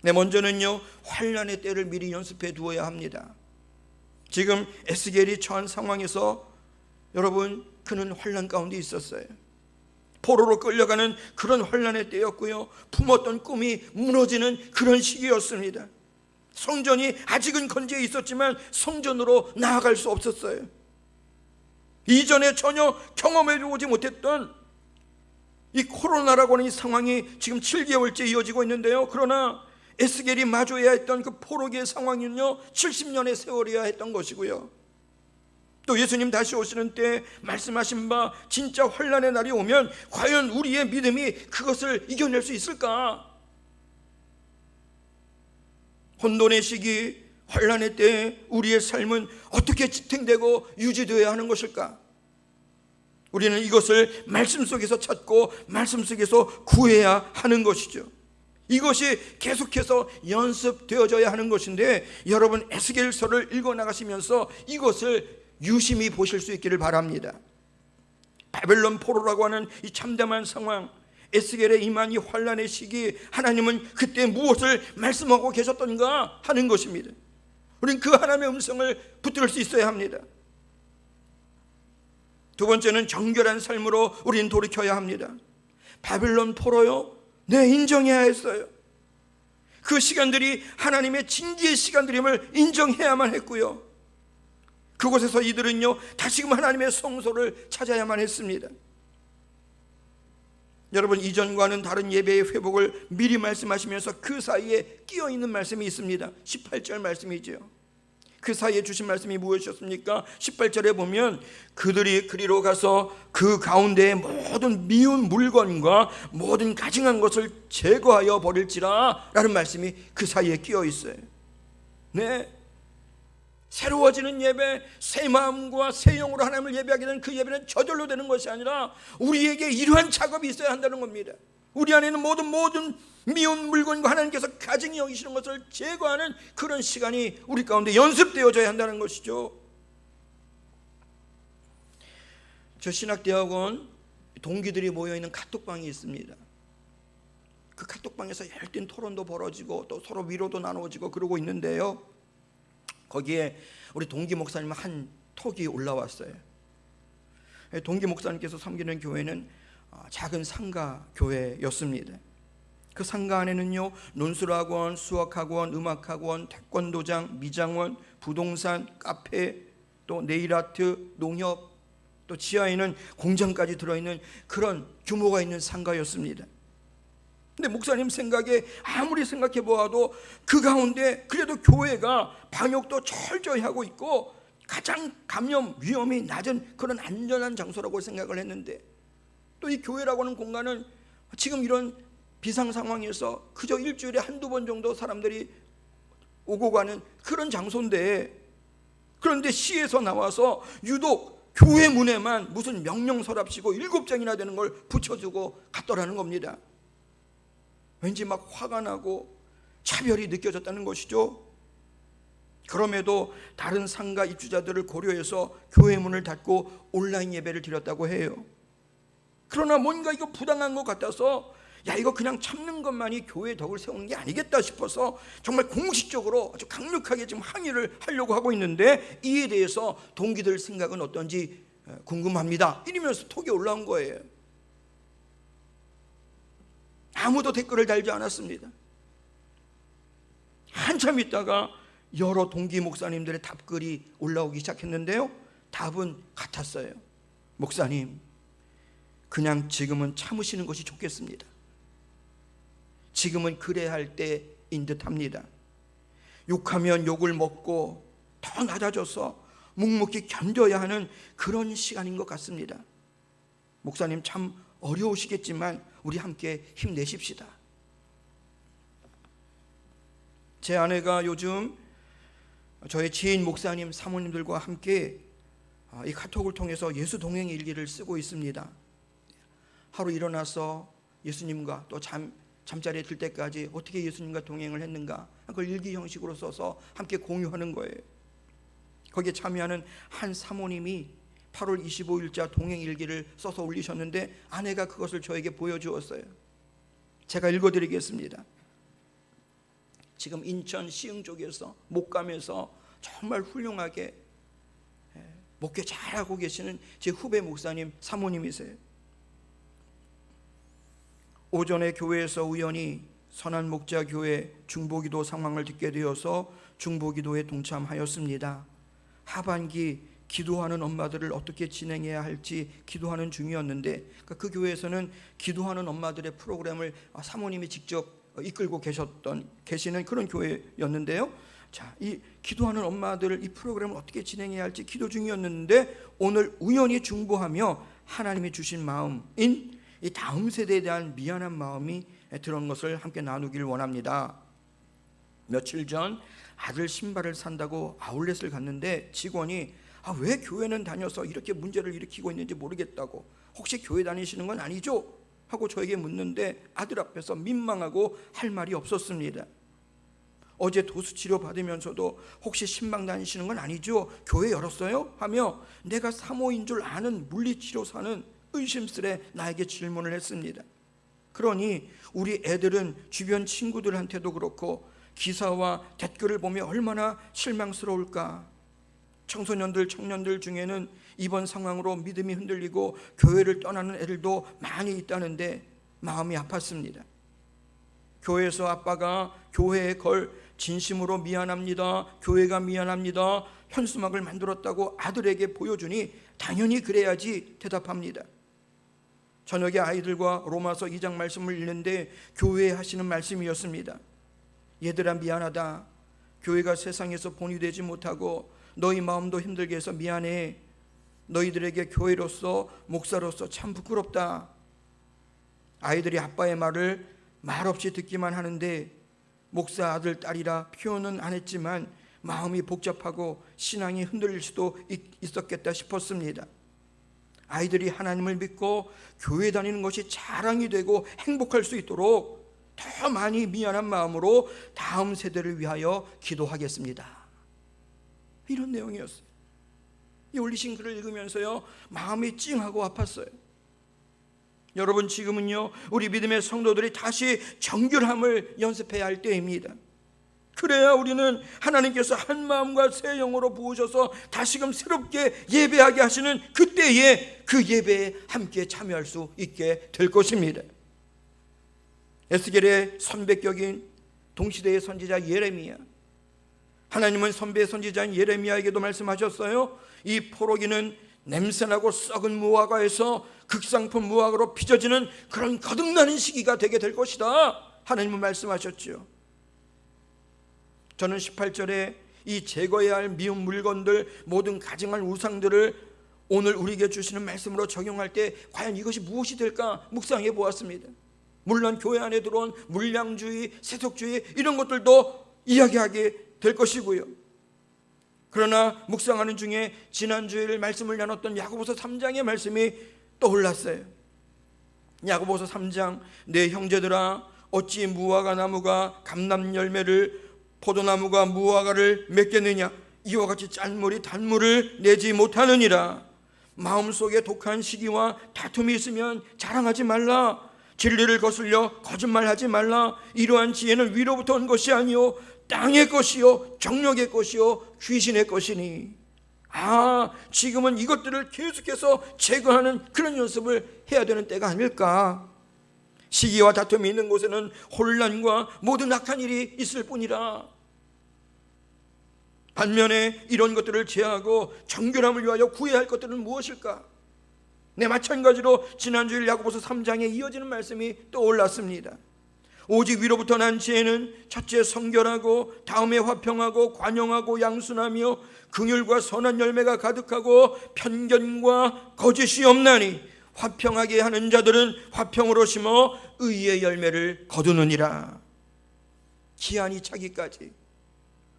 D: 먼저는요, 환난의 때를 미리 연습해 두어야 합니다. 지금 에스겔이 처한 상황에서 여러분, 그는 환난 가운데 있었어요. 포로로 끌려가는 그런 환난의 때였고요, 품었던 꿈이 무너지는 그런 시기였습니다. 성전이 아직은 건재해 있었지만 성전으로 나아갈 수 없었어요. 이전에 전혀 경험해 보지 못했던 이 코로나라고 하는 이 상황이 지금 7개월째 이어지고 있는데요, 그러나 에스겔이 마주해야 했던 그 포로기의 상황은요 70년의 세월이어야 했던 것이고요, 또 예수님 다시 오시는 때 말씀하신 바 진짜 환난의 날이 오면 과연 우리의 믿음이 그것을 이겨낼 수 있을까? 혼돈의 시기, 환난의 때 우리의 삶은 어떻게 지탱되고 유지되어야 하는 것일까? 우리는 이것을 말씀 속에서 찾고 말씀 속에서 구해야 하는 것이죠. 이것이 계속해서 연습되어져야 하는 것인데, 여러분 에스겔서를 읽어나가시면서 이것을 유심히 보실 수 있기를 바랍니다. 바벨론 포로라고 하는 이 참담한 상황, 에스겔의 임한 이 환란의 시기, 하나님은 그때 무엇을 말씀하고 계셨던가 하는 것입니다. 우리는 그 하나님의 음성을 붙들 수 있어야 합니다. 두 번째는 정결한 삶으로 우리는 돌이켜야 합니다. 바벨론 포로요? 네, 인정해야 했어요. 그 시간들이 하나님의 진지의 시간들임을 인정해야만 했고요. 그곳에서 이들은요, 다시금 하나님의 성소를 찾아야만 했습니다. 여러분, 이전과는 다른 예배의 회복을 미리 말씀하시면서 그 사이에 끼어있는 말씀이 있습니다. 18절 말씀이죠. 그 사이에 주신 말씀이 무엇이었습니까? 18절에 보면 그들이 그리로 가서 그 가운데의 모든 미운 물건과 모든 가증한 것을 제거하여 버릴지라 라는 말씀이 그 사이에 끼어 있어요. 네, 새로워지는 예배, 새 마음과 새 영으로 하나님을 예배하게 되는 그 예배는 저절로 되는 것이 아니라 우리에게 이러한 작업이 있어야 한다는 겁니다. 우리 안에는 모든 미운 물건과 하나님께서 가증히 여기시는 것을 제거하는 그런 시간이 우리 가운데 연습되어져야 한다는 것이죠. 저 신학대학원 동기들이 모여있는 카톡방이 있습니다. 그 카톡방에서 열띤 토론도 벌어지고 또 서로 위로도 나누어지고 그러고 있는데요, 거기에 우리 동기 목사님 한 톡이 올라왔어요. 동기 목사님께서 섬기는 교회는 작은 상가 교회였습니다. 그 상가 안에는요, 논술학원, 수학학원, 음악학원, 태권도장, 미장원, 부동산, 카페, 또 네일아트, 농협, 또 지하에는 공장까지 들어있는 그런 규모가 있는 상가였습니다. 근데 목사님 생각에 아무리 생각해 보아도 그 가운데 그래도 교회가 방역도 철저히 하고 있고 가장 감염 위험이 낮은 그런 안전한 장소라고 생각을 했는데, 또 이 교회라고 하는 공간은 지금 이런 비상 상황에서 그저 일주일에 한두 번 정도 사람들이 오고 가는 그런 장소인데, 그런데 시에서 나와서 유독 교회 문에만 무슨 명령서랍시고 7장이나 되는 걸 붙여주고 갔더라는 겁니다. 왠지 막 화가 나고 차별이 느껴졌다는 것이죠. 그럼에도 다른 상가 입주자들을 고려해서 교회 문을 닫고 온라인 예배를 드렸다고 해요. 그러나 뭔가 이거 부당한 것 같아서 이거 그냥 참는 것만이 교회의 덕을 세우는 게 아니겠다 싶어서 정말 공식적으로 아주 강력하게 지금 항의를 하려고 하고 있는데, 이에 대해서 동기들 생각은 어떤지 궁금합니다. 이러면서 톡이 올라온 거예요. 아무도 댓글을 달지 않았습니다. 한참 있다가 여러 동기 목사님들의 답글이 올라오기 시작했는데요, 답은 같았어요. 목사님, 그냥 지금은 참으시는 것이 좋겠습니다. 지금은 그래야 할 때인 듯합니다. 욕하면 욕을 먹고 더 낮아져서 묵묵히 견뎌야 하는 그런 시간인 것 같습니다. 목사님 참 어려우시겠지만 우리 함께 힘내십시다. 제 아내가 요즘 저의 지인 목사님 사모님들과 함께 이 카톡을 통해서 예수 동행 일기를 쓰고 있습니다. 하루 일어나서 예수님과 또 잠자리에 들 때까지 어떻게 예수님과 동행을 했는가, 그걸 일기 형식으로 써서 함께 공유하는 거예요. 거기에 참여하는 한 사모님이 8월 25일자 동행 일기를 써서 올리셨는데 아내가 그것을 저에게 보여주었어요. 제가 읽어드리겠습니다. 지금 인천 시흥 쪽에서 목감에서 정말 훌륭하게 목회 잘하고 계시는 제 후배 목사님 사모님이세요. 오전에 교회에서 우연히 선한목자교회 중보기도 상황을 듣게 되어서 중보기도에 동참하였습니다. 하반기 기도하는 엄마들을 어떻게 진행해야 할지 기도하는 중이었는데, 그 교회에서는 기도하는 엄마들의 프로그램을 사모님이 직접 이끌고 계시는 그런 교회였는데요. 자, 이 기도하는 엄마들 이 프로그램을 어떻게 진행해야 할지 기도 중이었는데, 오늘 우연히 중보하며 하나님이 주신 마음인 이 다음 세대에 대한 미안한 마음이 들어온 것을 함께 나누기를 원합니다. 며칠 전 아들 신발을 산다고 아울렛을 갔는데 직원이 왜 교회는 다녀서 이렇게 문제를 일으키고 있는지 모르겠다고, 혹시 교회 다니시는 건 아니죠? 하고 저에게 묻는데 아들 앞에서 민망하고 할 말이 없었습니다. 어제 도수치료 받으면서도 혹시 신방 다니시는 건 아니죠? 교회 열었어요? 하며 내가 사모인 줄 아는 물리치료사는 의심스레 나에게 질문을 했습니다. 그러니 우리 애들은 주변 친구들한테도 그렇고 기사와 댓글을 보며 얼마나 실망스러울까. 청소년들, 청년들 중에는 이번 상황으로 믿음이 흔들리고 교회를 떠나는 애들도 많이 있다는데 마음이 아팠습니다. 교회에서 아빠가 교회에 걸 진심으로 미안합니다, 교회가 미안합니다 현수막을 만들었다고 아들에게 보여주니 당연히 그래야지 대답합니다. 저녁에 아이들과 로마서 2장 말씀을 읽는데 교회에 하시는 말씀이었습니다. 얘들아 미안하다. 교회가 세상에서 본이 되지 못하고 너희 마음도 힘들게 해서 미안해. 너희들에게 교회로서 목사로서 참 부끄럽다. 아이들이 아빠의 말을 말없이 듣기만 하는데 목사 아들 딸이라 표현은 안 했지만 마음이 복잡하고 신앙이 흔들릴 수도 있었겠다 싶었습니다. 아이들이 하나님을 믿고 교회 다니는 것이 자랑이 되고 행복할 수 있도록 더 많이 미안한 마음으로 다음 세대를 위하여 기도하겠습니다. 이런 내용이었어요. 이 올리신 글을 읽으면서요 마음이 찡하고 아팠어요. 여러분, 지금은요 우리 믿음의 성도들이 다시 정결함을 연습해야 할 때입니다. 그래야 우리는 하나님께서 한 마음과 새 영으로 부으셔서 다시금 새롭게 예배하게 하시는 그때에 그 예배에 함께 참여할 수 있게 될 것입니다. 에스겔의 선배격인 동시대의 선지자 예레미야, 하나님은 선배 선지자인 예레미야에게도 말씀하셨어요. 이 포로기는 냄새나고 썩은 무화과에서 극상품 무화과로 빚어지는 그런 거듭나는 시기가 되게 될 것이다, 하나님은 말씀하셨죠. 저는 18절에 이 제거해야 할 미운 물건들, 모든 가증한 우상들을 오늘 우리에게 주시는 말씀으로 적용할 때 과연 이것이 무엇이 될까 묵상해 보았습니다. 물론 교회 안에 들어온 물량주의, 세속주의 이런 것들도 이야기하게 될 것이고요. 그러나 묵상하는 중에 지난주일 말씀을 나눴던 야고보서 3장의 말씀이 떠올랐어요. 야고보서 3장, 내 형제들아 어찌 무화과 나무가 감람 열매를, 포도나무가 무화과를 맺겠느냐. 이와 같이 짠물이 단물을 내지 못하느니라. 마음속에 독한 시기와 다툼이 있으면 자랑하지 말라. 진리를 거슬려 거짓말하지 말라. 이러한 지혜는 위로부터 온 것이 아니요 땅의 것이요 정욕의 것이요 귀신의 것이니. 지금은 이것들을 계속해서 제거하는 그런 연습을 해야 되는 때가 아닐까. 시기와 다툼이 있는 곳에는 혼란과 모든 악한 일이 있을 뿐이라. 반면에 이런 것들을 제하고 정결함을 위하여 구해야 할 것들은 무엇일까? 네, 마찬가지로 지난주일 야고보서 3장에 이어지는 말씀이 떠올랐습니다. 오직 위로부터 난 지혜는 첫째 성결하고 다음에 화평하고 관용하고 양순하며 긍휼과 선한 열매가 가득하고 편견과 거짓이 없나니 화평하게 하는 자들은 화평으로 심어 의의 열매를 거두느니라. 기한이 차기까지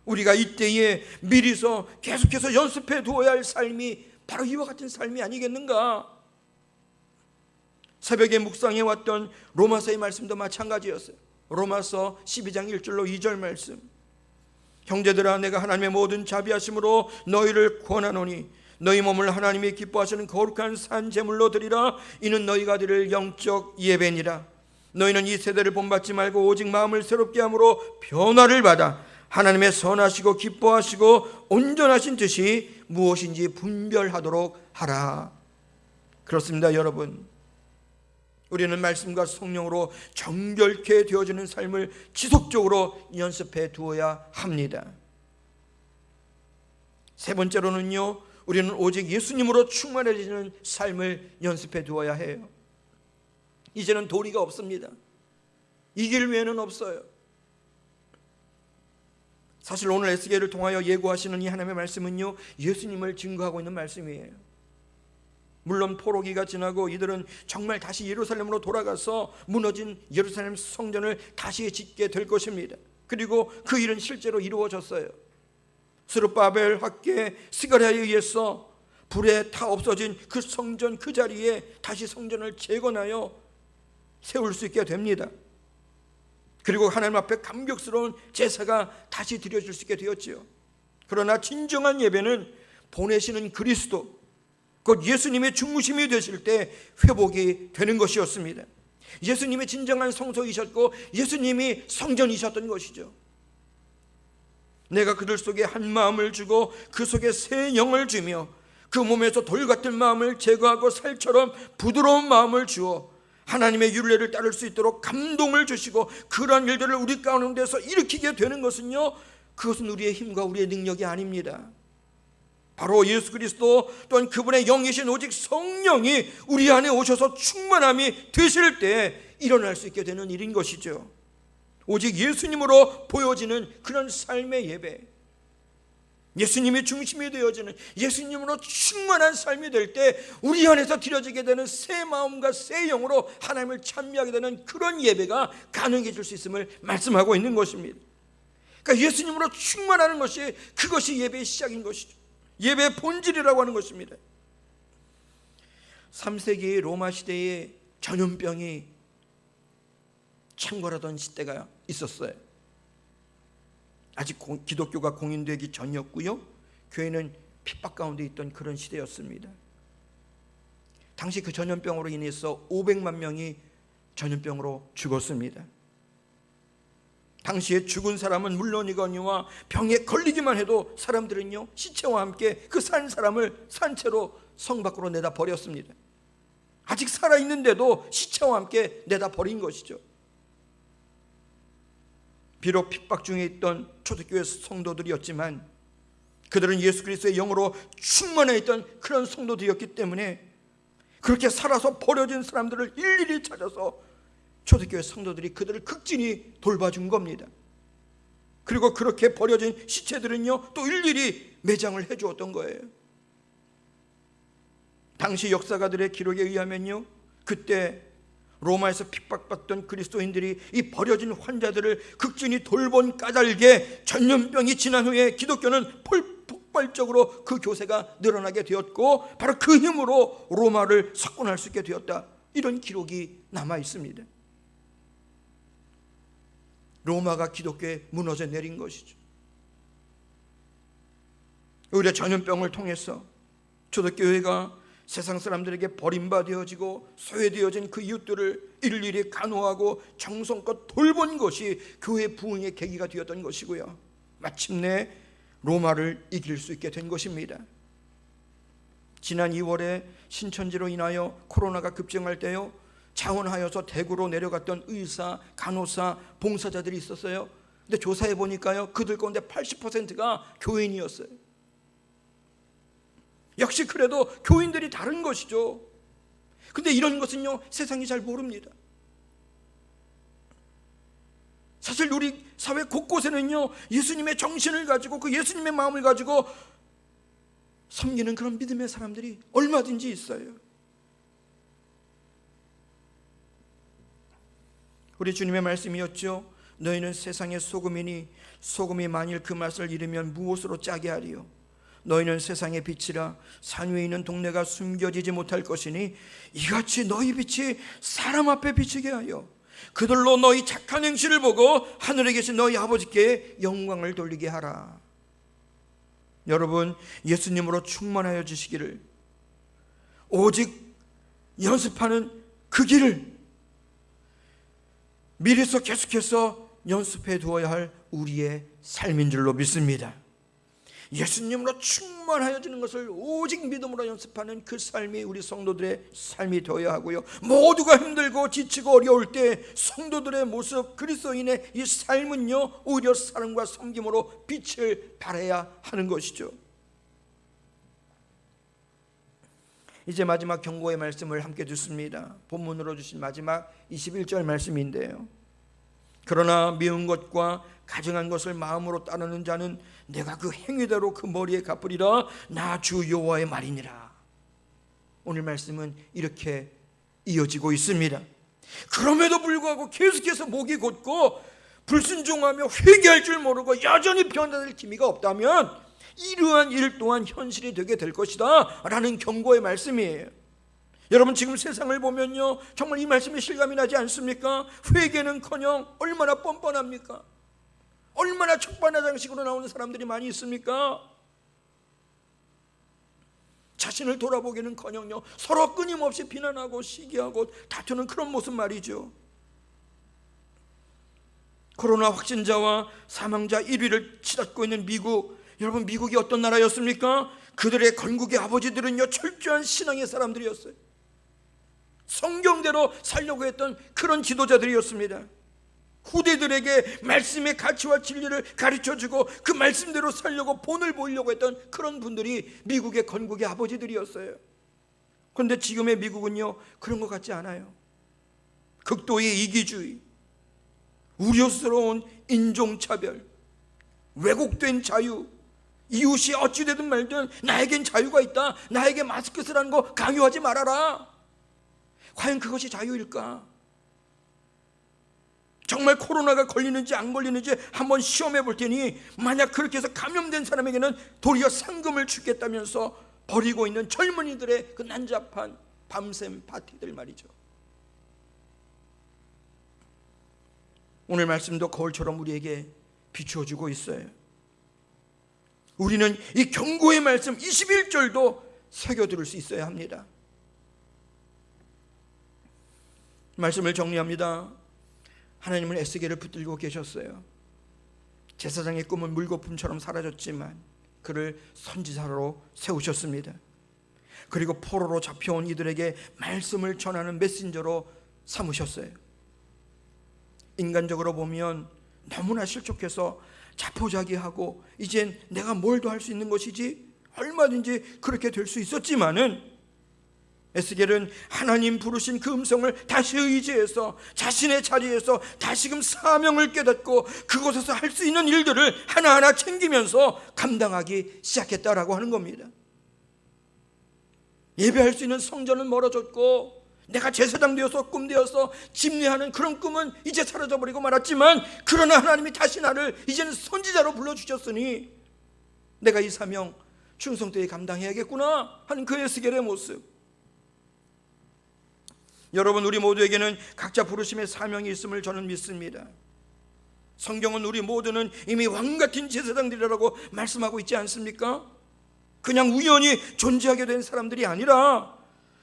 D: 우리가 이때에 미리서 계속해서 연습해 두어야 할 삶이 바로 이와 같은 삶이 아니겠는가. 새벽에 묵상해 왔던 로마서의 말씀도 마찬가지였어요. 로마서 12장 1절로 2절 말씀. 형제들아 내가 하나님의 모든 자비하심으로 너희를 권하노니 너희 몸을 하나님이 기뻐하시는 거룩한 산 제물로 드리라. 이는 너희가 드릴 영적 예배니라. 너희는 이 세대를 본받지 말고 오직 마음을 새롭게 함으로 변화를 받아 하나님의 선하시고 기뻐하시고 온전하신 뜻이 무엇인지 분별하도록 하라. 그렇습니다, 여러분. 우리는 말씀과 성령으로 정결케 되어지는 삶을 지속적으로 연습해 두어야 합니다. 세 번째로는요, 우리는 오직 예수님으로 충만해지는 삶을 연습해 두어야 해요. 이제는 도리가 없습니다. 이 길 외에는 없어요. 사실 오늘 에스겔을 통하여 예고하시는 이 하나님의 말씀은요, 예수님을 증거하고 있는 말씀이에요. 물론 포로기가 지나고 이들은 정말 다시 예루살렘으로 돌아가서 무너진 예루살렘 성전을 다시 짓게 될 것입니다. 그리고 그 일은 실제로 이루어졌어요. 스룹바벨 학계 스가랴에 의해서 불에 타 없어진 그 성전 그 자리에 다시 성전을 재건하여 세울 수 있게 됩니다. 그리고 하나님 앞에 감격스러운 제사가 다시 드려질 수 있게 되었지요. 그러나 진정한 예배는 보내시는 그리스도, 곧 예수님의 중심이 되실 때 회복이 되는 것이었습니다. 예수님이 진정한 성소이셨고 예수님이 성전이셨던 것이죠. 내가 그들 속에 한 마음을 주고 그 속에 새 영을 주며 그 몸에서 돌 같은 마음을 제거하고 살처럼 부드러운 마음을 주어 하나님의 율례를 따를 수 있도록 감동을 주시고 그러한 일들을 우리 가운데서 일으키게 되는 것은요, 그것은 우리의 힘과 우리의 능력이 아닙니다. 바로 예수 그리스도 또한 그분의 영이신 오직 성령이 우리 안에 오셔서 충만함이 되실 때 일어날 수 있게 되는 일인 것이죠. 오직 예수님으로 보여지는 그런 삶의 예배, 예수님이 중심이 되어지는 예수님으로 충만한 삶이 될 때 우리 안에서 드려지게 되는 새 마음과 새 영으로 하나님을 찬미하게 되는 그런 예배가 가능해질 수 있음을 말씀하고 있는 것입니다. 그러니까 예수님으로 충만하는 것이, 그것이 예배의 시작인 것이죠. 예배의 본질이라고 하는 것입니다. 3세기 로마 시대에 전염병이 창궐하던 시대가 있었어요. 아직 기독교가 공인되기 전이었고요, 교회는 핍박 가운데 있던 그런 시대였습니다. 당시 그 전염병으로 인해서 500만 명이 전염병으로 죽었습니다. 당시에 죽은 사람은 물론이거니와 병에 걸리기만 해도 사람들은요, 시체와 함께 그 산 사람을 산채로 성 밖으로 내다 버렸습니다. 아직 살아있는데도 시체와 함께 내다 버린 것이죠. 비록 핍박 중에 있던 초대교회 성도들이었지만 그들은 예수 그리스도의 영으로 충만해 있던 그런 성도들이었기 때문에 그렇게 살아서 버려진 사람들을 일일이 찾아서 초대교회 성도들이 그들을 극진히 돌봐준 겁니다. 그리고 그렇게 버려진 시체들은요, 또 일일이 매장을 해주었던 거예요. 당시 역사가들의 기록에 의하면요, 그때 로마에서 핍박받던 그리스도인들이 이 버려진 환자들을 극진히 돌본 까닭에 전염병이 지난 후에 기독교는 폭발적으로 그 교세가 늘어나게 되었고 바로 그 힘으로 로마를 석권할 수 있게 되었다, 이런 기록이 남아 있습니다. 로마가 기독교에 무너져 내린 것이죠. 오히려 전염병을 통해서 초대교회가 세상 사람들에게 버림받아지고 소외되어진 그 이웃들을 일일이 간호하고 정성껏 돌본 것이 교회 부흥의 계기가 되었던 것이고요, 마침내 로마를 이길 수 있게 된 것입니다. 지난 2월에 신천지로 인하여 코로나가 급증할 때요, 자원하여서 대구로 내려갔던 의사, 간호사, 봉사자들이 있었어요. 근데 조사해 보니까요, 그들 가운데 80%가 교인이었어요. 역시 그래도 교인들이 다른 것이죠. 근데 이런 것은요, 세상이 잘 모릅니다. 사실 우리 사회 곳곳에는요, 예수님의 정신을 가지고 그 예수님의 마음을 가지고 섬기는 그런 믿음의 사람들이 얼마든지 있어요. 우리 주님의 말씀이었죠. 너희는 세상의 소금이니 소금이 만일 그 맛을 잃으면 무엇으로 짜게 하리요. 너희는 세상의 빛이라. 산 위에 있는 동네가 숨겨지지 못할 것이니 이같이 너희 빛이 사람 앞에 비치게 하여 그들로 너희 착한 행실을 보고 하늘에 계신 너희 아버지께 영광을 돌리게 하라. 여러분, 예수님으로 충만하여 주시기를 오직 연습하는 그 길을 미리서 계속해서 연습해 두어야 할 우리의 삶인 줄로 믿습니다. 예수님으로 충만하여지는 것을 오직 믿음으로 연습하는 그 삶이 우리 성도들의 삶이 되어야 하고요, 모두가 힘들고 지치고 어려울 때 성도들의 모습, 그리스도인의 이 삶은요, 오히려 사랑과 섬김으로 빛을 발해야 하는 것이죠. 이제 마지막 경고의 말씀을 함께 듣습니다. 본문으로 주신 마지막 21절 말씀인데요, 그러나 미운 것과 가증한 것을 마음으로 따르는 자는 내가 그 행위대로 그 머리에 갚으리라. 나 주 여호와의 말이니라. 오늘 말씀은 이렇게 이어지고 있습니다. 그럼에도 불구하고 계속해서 목이 곧고 불순종하며 회개할 줄 모르고 여전히 변화될 기미가 없다면 이러한 일 또한 현실이 되게 될 것이다 라는 경고의 말씀이에요. 여러분, 지금 세상을 보면요, 정말 이 말씀에 실감이 나지 않습니까? 회개는커녕 얼마나 뻔뻔합니까? 얼마나 척반하장식으로 나오는 사람들이 많이 있습니까? 자신을 돌아보기는커녕요, 서로 끊임없이 비난하고 시기하고 다투는 그런 모습 말이죠. 코로나 확진자와 사망자 1위를 치닫고 있는 미국, 여러분, 미국이 어떤 나라였습니까? 그들의 건국의 아버지들은요, 철저한 신앙의 사람들이었어요. 성경대로 살려고 했던 그런 지도자들이었습니다. 후대들에게 말씀의 가치와 진리를 가르쳐주고 그 말씀대로 살려고 본을 보이려고 했던 그런 분들이 미국의 건국의 아버지들이었어요. 그런데 지금의 미국은요, 그런 것 같지 않아요. 극도의 이기주의, 우려스러운 인종차별, 왜곡된 자유, 이웃이 어찌되든 말든 나에겐 자유가 있다, 나에게 마스크 쓰라는 거 강요하지 말아라. 과연 그것이 자유일까? 정말 코로나가 걸리는지 안 걸리는지 한번 시험해 볼 테니, 만약 그렇게 해서 감염된 사람에게는 도리어 상금을 주겠다면서 벌이고 있는 젊은이들의 그 난잡한 밤샘 파티들 말이죠. 오늘 말씀도 거울처럼 우리에게 비추어주고 있어요. 우리는 이 경고의 말씀 21절도 새겨들을 수 있어야 합니다. 말씀을 정리합니다. 하나님은 에스겔을 붙들고 계셨어요. 제사장의 꿈은 물거품처럼 사라졌지만 그를 선지자로 세우셨습니다. 그리고 포로로 잡혀온 이들에게 말씀을 전하는 메신저로 삼으셨어요. 인간적으로 보면 너무나 실족해서 자포자기하고 이젠 내가 뭘 더 할 수 있는 것이지, 얼마든지 그렇게 될 수 있었지만은 에스겔은 하나님 부르신 그 음성을 다시 의지해서 자신의 자리에서 다시금 사명을 깨닫고 그곳에서 할 수 있는 일들을 하나하나 챙기면서 감당하기 시작했다라고 하는 겁니다. 예배할 수 있는 성전은 멀어졌고, 내가 제사장 되어서 꿈되어서 집례하는 그런 꿈은 이제 사라져버리고 말았지만, 그러나 하나님이 다시 나를 이제는 선지자로 불러주셨으니 내가 이 사명 충성되게 감당해야겠구나 하는 그 에스겔의 모습. 여러분, 우리 모두에게는 각자 부르심의 사명이 있음을 저는 믿습니다. 성경은 우리 모두는 이미 왕같은 제사장들이라고 말씀하고 있지 않습니까? 그냥 우연히 존재하게 된 사람들이 아니라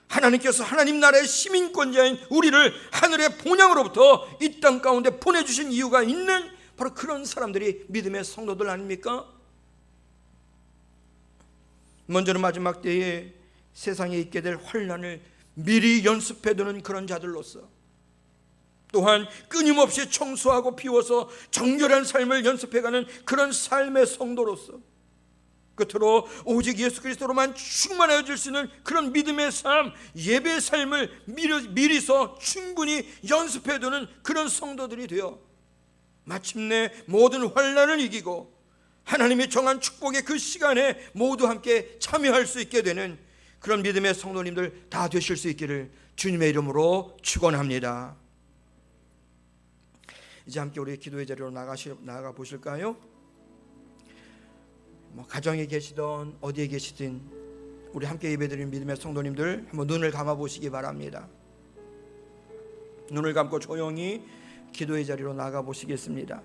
D: 하나님께서 하나님 나라의 시민권자인 우리를 하늘의 본향으로부터 이 땅 가운데 보내주신 이유가 있는 바로 그런 사람들이 믿음의 성도들 아닙니까? 먼저는 마지막 때에 세상에 있게 될 환난을 미리 연습해두는 그런 자들로서, 또한 끊임없이 청소하고 비워서 정결한 삶을 연습해가는 그런 삶의 성도로서, 끝으로 오직 예수 그리스도로만 충만해질 수 있는 그런 믿음의 삶, 예배의 삶을 미리서 충분히 연습해두는 그런 성도들이 되어 마침내 모든 환난을 이기고 하나님이 정한 축복의 그 시간에 모두 함께 참여할 수 있게 되는 그런 믿음의 성도님들 다 되실 수 있기를 주님의 이름으로 축원합니다. 이제 함께 우리 기도의 자리로 나가 보실까요? 가정에 계시든 어디에 계시든 우리 함께 예배드리는 믿음의 성도님들 한번 눈을 감아 보시기 바랍니다. 눈을 감고 조용히 기도의 자리로 나가 보시겠습니다.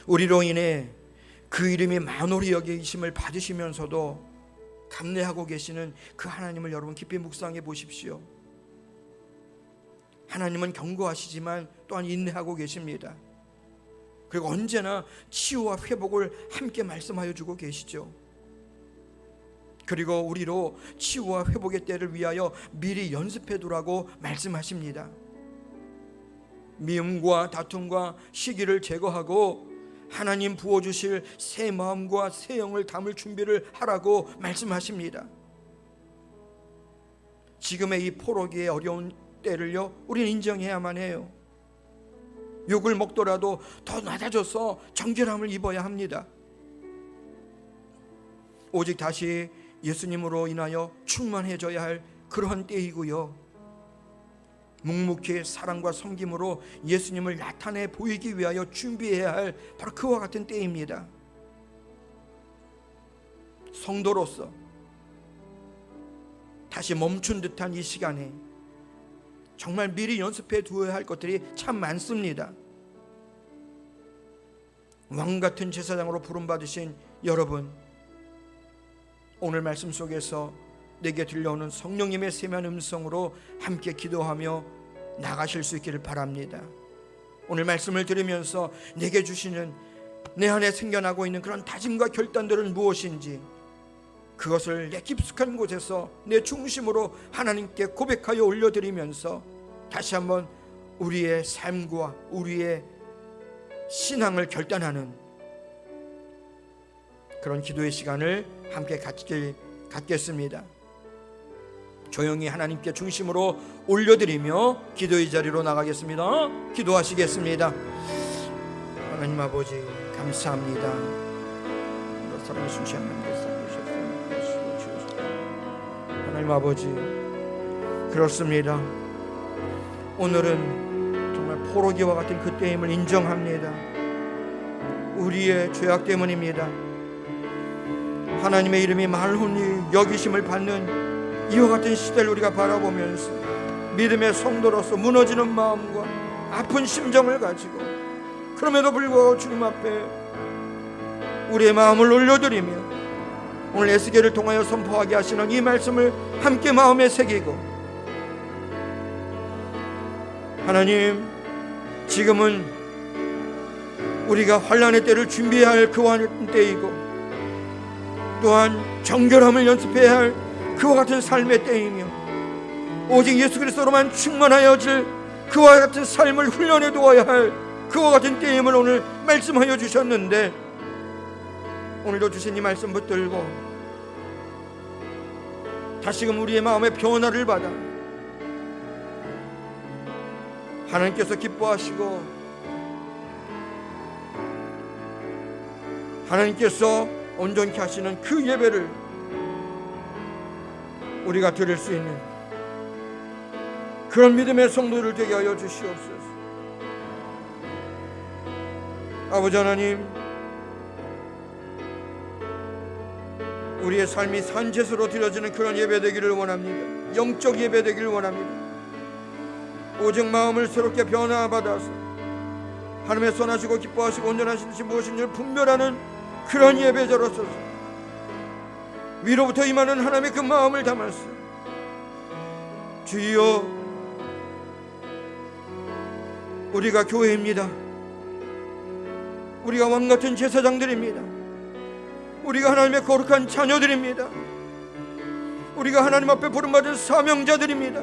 D: 우리로 인해 그 이름이 만홀히 여기심을 받으시면서도 감내하고 계시는 그 하나님을 여러분 깊이 묵상해 보십시오. 하나님은 경고하시지만 또한 인내하고 계십니다. 그리고 언제나 치유와 회복을 함께 말씀하여 주고 계시죠. 그리고 우리로 치유와 회복의 때를 위하여 미리 연습해 두라고 말씀하십니다. 미움과 다툼과 시기를 제거하고 하나님 부어주실 새 마음과 새 영을 담을 준비를 하라고 말씀하십니다. 지금의 이 포로기의 어려운 때를요, 우리는 인정해야만 해요. 욕을 먹더라도 더 낮아져서 정결함을 입어야 합니다. 오직 다시 예수님으로 인하여 충만해져야 할 그러한 때이고요, 묵묵히 사랑과 섬김으로 예수님을 나타내 보이기 위하여 준비해야 할 바로 그와 같은 때입니다. 성도로서 다시 멈춘 듯한 이 시간에 정말 미리 연습해 두어야 할 것들이 참 많습니다. 왕같은 제사장으로 부름받으신 여러분, 오늘 말씀 속에서 내게 들려오는 성령님의 세미한 음성으로 함께 기도하며 나가실 수 있기를 바랍니다. 오늘 말씀을 들으면서 내게 주시는, 내 안에 생겨나고 있는 그런 다짐과 결단들은 무엇인지, 그것을 내 깊숙한 곳에서 내 중심으로 하나님께 고백하여 올려드리면서 다시 한번 우리의 삶과 우리의 신앙을 결단하는 그런 기도의 시간을 함께 갖겠습니다. 조용히 하나님께 중심으로 올려드리며 기도의 자리로 나가겠습니다. 기도하시겠습니다. 하나님 아버지 감사합니다. 사랑의 순시 하나님께 하나님 아버지, 그렇습니다. 오늘은 정말 포로기와 같은 그때임을 인정합니다. 우리의 죄악 때문입니다. 하나님의 이름이 말훈이 여기심을 받는 이와 같은 시대를 우리가 바라보면서 믿음의 성도로서 무너지는 마음과 아픈 심정을 가지고, 그럼에도 불구하고 주님 앞에 우리의 마음을 올려드리며 오늘 에스겔을 통하여 선포하게 하시는 이 말씀을 함께 마음에 새기고, 하나님, 지금은 우리가 환난의 때를 준비해야 할 그와 같은 때이고, 또한 정결함을 연습해야 할 그와 같은 삶의 때이며, 오직 예수 그리스도로만 충만하여질 그와 같은 삶을 훈련해 두어야 할 그와 같은 때임을 오늘 말씀하여 주셨는데, 오늘도 주신 이 말씀 붙들고 다시금 우리의 마음의 변화를 받아 하나님께서 기뻐하시고 하나님께서 온전케 하시는 그 예배를 우리가 드릴 수 있는 그런 믿음의 성도를 되게 하여 주시옵소서. 아버지 하나님, 우리의 삶이 산제수로 드려지는 그런 예배 되기를 원합니다. 영적 예배 되기를 원합니다. 오직 마음을 새롭게 변화받아서 하나님의 선하시고 기뻐하시고 온전하신 것이 무엇인지를 분별하는 그런 예배자로서 위로부터 임하는 하나님의 그 마음을 담아서, 주여, 우리가 교회입니다. 우리가 왕같은 제사장들입니다. 우리가 하나님의 거룩한 자녀들입니다. 우리가 하나님 앞에 부름받은 사명자들입니다.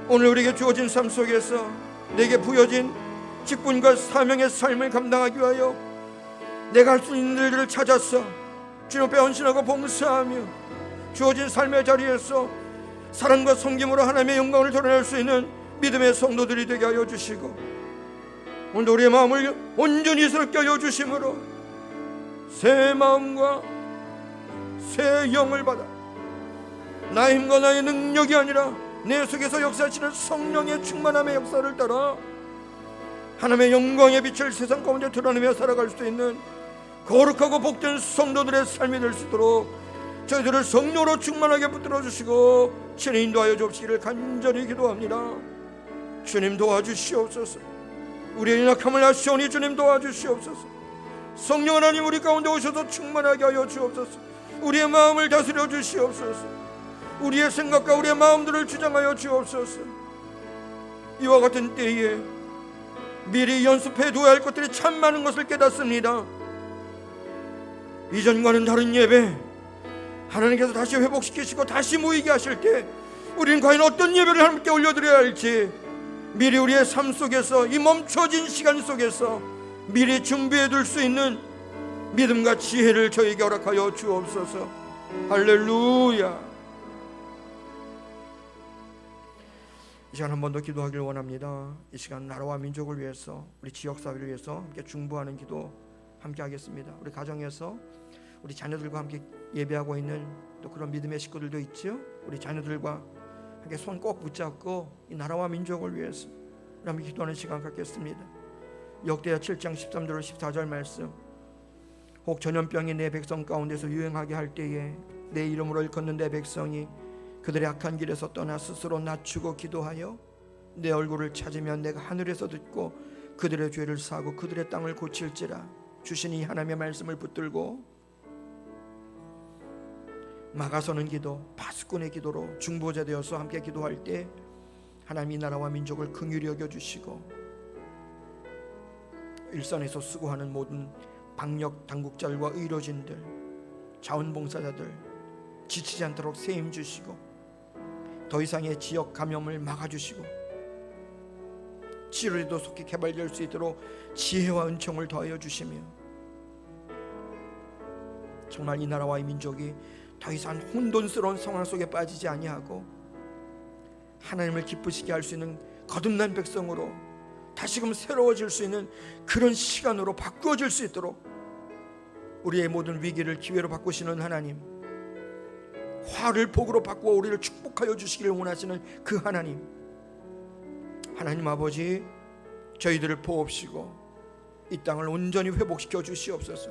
D: 오늘 우리에게 주어진 삶 속에서 내게 부여진 직분과 사명의 삶을 감당하기 위하여 내가 할 수 있는 일들을 찾아서 주님 앞에 헌신하고 봉사하며 주어진 삶의 자리에서 사랑과 섬김으로 하나님의 영광을 드러낼 수 있는 믿음의 성도들이 되게 하여 주시고, 오늘 우리의 마음을 온전히 새롭게 하여 주심으로 새 마음과 새 영을 받아 나의 힘과 나의 능력이 아니라 내 속에서 역사하시는 성령의 충만함의 역사를 따라 하나님의 영광의 빛을 세상 가운데 드러내며 살아갈 수 있는 거룩하고 복된 성도들의 삶이 될 수 있도록 저희들을 성령으로 충만하게 붙들어 주시고 친히 인도하여 주시기를 간절히 기도합니다. 주님 도와주시옵소서. 우리의 연약함을 아시오니 주님 도와주시옵소서. 성령 하나님, 우리 가운데 오셔서 충만하게 하여 주옵소서. 우리의 마음을 다스려 주시옵소서. 우리의 생각과 우리의 마음들을 주장하여 주옵소서. 이와 같은 때에 미리 연습해 두어야 할 것들이 참 많은 것을 깨닫습니다. 이전과는 다른 예배, 하나님께서 다시 회복시키시고 다시 모이게 하실 때 우리는 과연 어떤 예배를 하나님께 올려드려야 할지 미리 우리의 삶 속에서, 이 멈춰진 시간 속에서 미리 준비해 둘 수 있는 믿음과 지혜를 저에게 허락하여 주옵소서. 할렐루야. 이 시간 한 번 더 기도하기를 원합니다. 이 시간 나라와 민족을 위해서, 우리 지역사회를 위해서 함께 중보하는 기도 함께 하겠습니다. 우리 가정에서 우리 자녀들과 함께 예배하고 있는 또 그런 믿음의 식구들도 있죠. 우리 자녀들과 함께 손 꼭 붙잡고 이 나라와 민족을 위해서 함께 기도하는 시간 갖겠습니다. 역대하 7장 13절 14절 말씀, 혹 전염병이 내 백성 가운데서 유행하게 할 때에 내 이름으로 일컫는 내 백성이 그들의 악한 길에서 떠나 스스로 낮추고 기도하여 내 얼굴을 찾으면 내가 하늘에서 듣고 그들의 죄를 사하고 그들의 땅을 고칠지라. 주신 이 하나님의 말씀을 붙들고 막아서는 기도, 파수꾼의 기도로 중보자 되어서 함께 기도할 때 하나님 이 나라와 민족을 긍휼히 여겨주시고 일선에서 수고하는 모든 방역 당국자들과 의료진들, 자원봉사자들 지치지 않도록 세임 주시고 더 이상의 지역 감염을 막아주시고 치료제도 속히 개발될 수 있도록 지혜와 은총을 더하여 주시며 정말 이 나라와 이 민족이 더 이상 혼돈스러운 상황 속에 빠지지 아니하고 하나님을 기쁘시게 할 수 있는 거듭난 백성으로 다시금 새로워질 수 있는 그런 시간으로 바꾸어질 수 있도록 우리의 모든 위기를 기회로 바꾸시는 하나님, 화를 복으로 바꾸어 우리를 축복하여 주시기를 원하시는 그 하나님, 하나님 아버지, 저희들을 보옵시고 이 땅을 온전히 회복시켜 주시옵소서.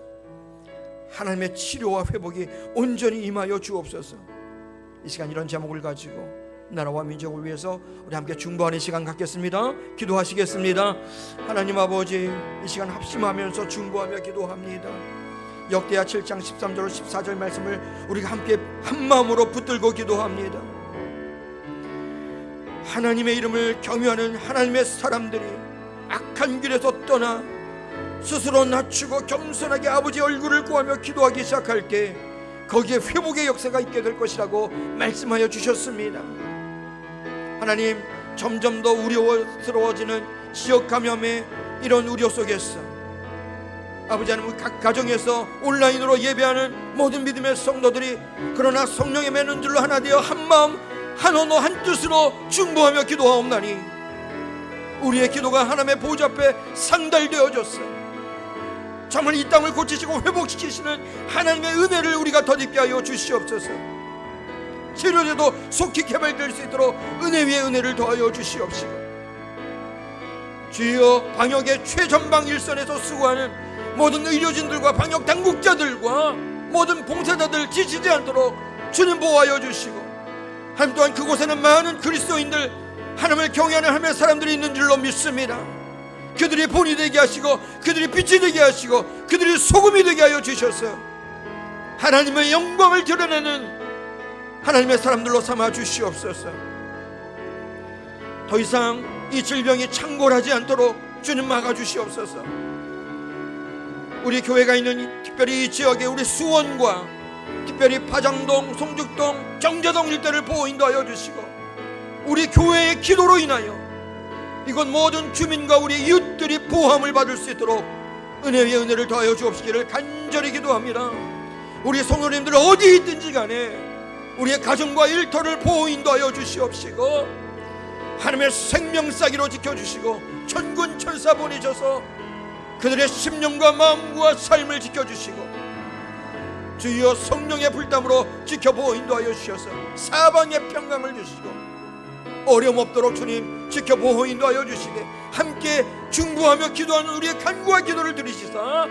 D: 하나님의 치료와 회복이 온전히 임하여 주옵소서. 이 시간 이런 제목을 가지고 나라와 민족을 위해서 우리 함께 중보하는 시간 갖겠습니다. 기도하시겠습니다. 하나님 아버지, 이 시간 합심하면서 중보하며 기도합니다. 역대하 7장 13절 14절 말씀을 우리가 함께 한마음으로 붙들고 기도합니다. 하나님의 이름을 경유하는 하나님의 사람들이 악한 길에서 떠나 스스로 낮추고 겸손하게 아버지 얼굴을 구하며 기도하기 시작할 때 거기에 회복의 역사가 있게 될 것이라고 말씀하여 주셨습니다. 하나님, 점점 더 우려스러워지는 지역 감염의 이런 우려 속에서 아버지 하나님, 각 가정에서 온라인으로 예배하는 모든 믿음의 성도들이 그러나 성령의 맨눈질로 하나 되어 한마음 한언어 한뜻으로 중보하며 기도하옵나니 우리의 기도가 하나님의 보좌 앞에 상달되어졌어. 정말 이 땅을 고치시고 회복시키시는 하나님의 은혜를 우리가 덧입게 하여 주시옵소서. 치료제도 속히 개발될 수 있도록 은혜 위에 은혜를 더하여 주시옵시고, 주여 방역의 최전방 일선에서 수고하는 모든 의료진들과 방역 당국자들과 모든 봉사자들 지치지 않도록 주님 보호하여 주시고, 하나님 또한 그곳에는 많은 그리스도인들 하나님을 경외하는 하나님의 사람들이 있는 줄로 믿습니다. 그들이 본이 되게 하시고 그들이 빛이 되게 하시고 그들이 소금이 되게 하여 주셔서 하나님의 영광을 드러내는 하나님의 사람들로 삼아 주시옵소서. 더 이상 이 질병이 창궐하지 않도록 주님 막아 주시옵소서. 우리 교회가 있는 특별히 이 지역의 우리 수원과 특별히 파장동, 송죽동, 정자동 일대를 보호 인도하여 주시고 우리 교회의 기도로 인하여 이곳 모든 주민과 우리 이웃들이 보호함을 받을 수 있도록 은혜 위에 은혜를 더하여 주옵시기를 간절히 기도합니다. 우리 성도님들 어디 있든지 간에 우리의 가정과 일터를 보호 인도하여 주시옵시고 하나님의 생명싸기로 지켜주시고 천군 천사 보내셔서 그들의 심령과 마음과 삶을 지켜주시고 주여 성령의 불담으로 지켜 보호 인도하여 주셔서 사방에 평강을 주시고 어려움 없도록 주님 지켜 보호 인도하여 주시되 함께 중보하며 기도하는 우리의 간구와 기도를 들으시사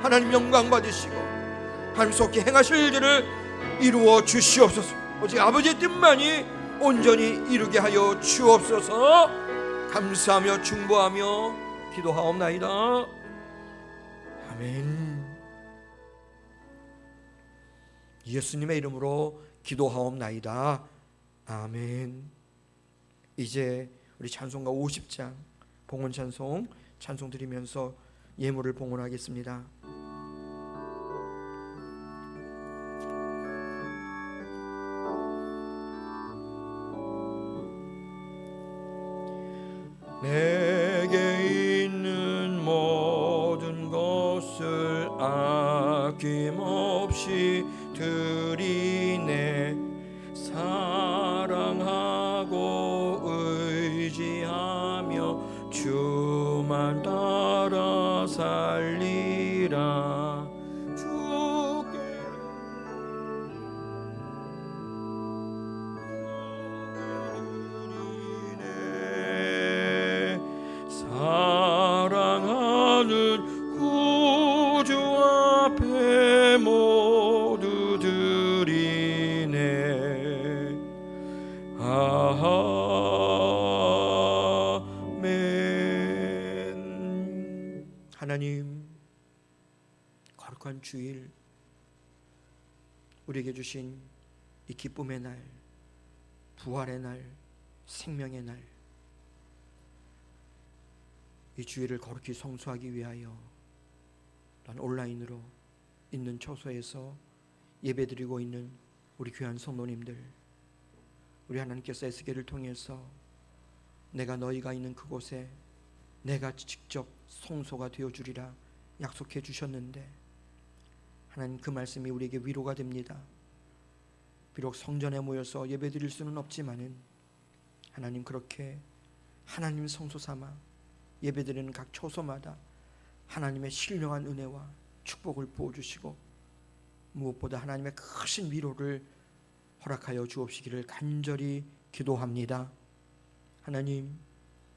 D: 하나님 영광 받으시고 하나님 속히 행하실 일들을 이루어 주시옵소서. 오직 아버지의 뜻만이 온전히 이루게 하여 주옵소서. 감사하며 중보하며 기도하옵나이다. 아멘. 예수님의 이름으로 기도하옵나이다. 아멘. 이제 우리 찬송가 50장 봉헌 찬송 드리면서 예물을 봉헌하겠습니다.
C: 내게 있는 모든 것을 아낌없이 드리네. 사랑하고 의지하며 주만 따라 살리라. 주께 드리네. 사랑하는 구주 앞에 아멘.
D: 하나님, 거룩한 주일 우리에게 주신 이 기쁨의 날, 부활의 날, 생명의 날, 이 주일을 거룩히 성수하기 위하여 또한 온라인으로 있는 처소에서 예배드리고 있는 우리 귀한 성도님들, 우리 하나님께서 에스겔을 통해서 내가 너희가 있는 그곳에 내가 직접 성소가 되어주리라 약속해 주셨는데, 하나님 그 말씀이 우리에게 위로가 됩니다. 비록 성전에 모여서 예배드릴 수는 없지만은 하나님 그렇게 하나님 성소 삼아 예배드리는 각 처소마다 하나님의 신령한 은혜와 축복을 부어주시고 무엇보다 하나님의 크신 위로를 허락하여 주옵시기를 간절히 기도합니다. 하나님,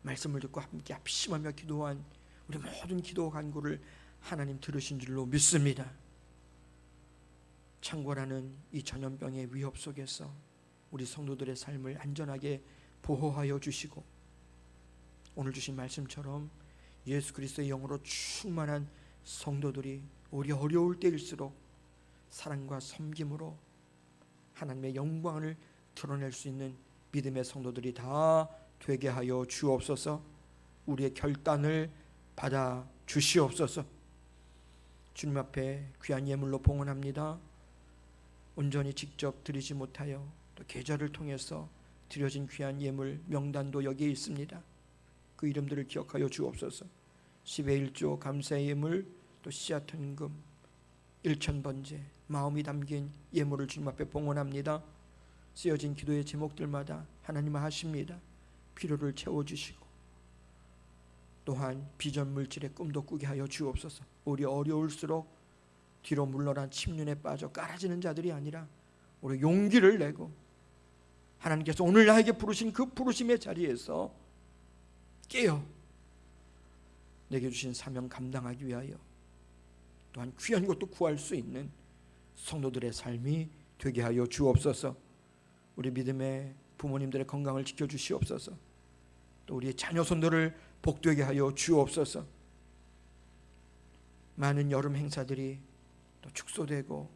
D: 말씀을 듣고 함께 합심하며 기도한 우리 모든 기도 간구를 하나님 들으신 줄로 믿습니다. 창궐하는 이 전염병의 위협 속에서 우리 성도들의 삶을 안전하게 보호하여 주시고, 오늘 주신 말씀처럼 예수 그리스도의 영으로 충만한 성도들이 우리 어려울 때일수록 사랑과 섬김으로 하나님의 영광을 드러낼 수 있는 믿음의 성도들이 다 되게 하여 주옵소서. 우리의 결단을 받아 주시옵소서. 주님 앞에 귀한 예물로 봉헌합니다. 온전히 직접 드리지 못하여 또 계좌를 통해서 드려진 귀한 예물 명단도 여기에 있습니다. 그 이름들을 기억하여 주옵소서. 10의 1조 감사의 예물, 또 씨앗 헌금 1,000번째 마음이 담긴 예물을 주님 앞에 봉헌합니다. 쓰여진 기도의 제목들마다 하나님 하십니다. 필요를 채워주시고 또한 비전 물질의 꿈도 꾸게 하여 주옵소서. 우리 어려울수록 뒤로 물러난 침륜에 빠져 깔아지는 자들이 아니라 우리 용기를 내고 하나님께서 오늘 나에게 부르신 그 부르심의 자리에서 깨어 내게 주신 사명 감당하기 위하여 또한 귀한 것도 구할 수 있는 성도들의 삶이 되게 하여 주옵소서. 우리 믿음의 부모님들의 건강을 지켜주시옵소서. 또 우리의 자녀손들을 복되게 하여 주옵소서. 많은 여름 행사들이 또 축소되고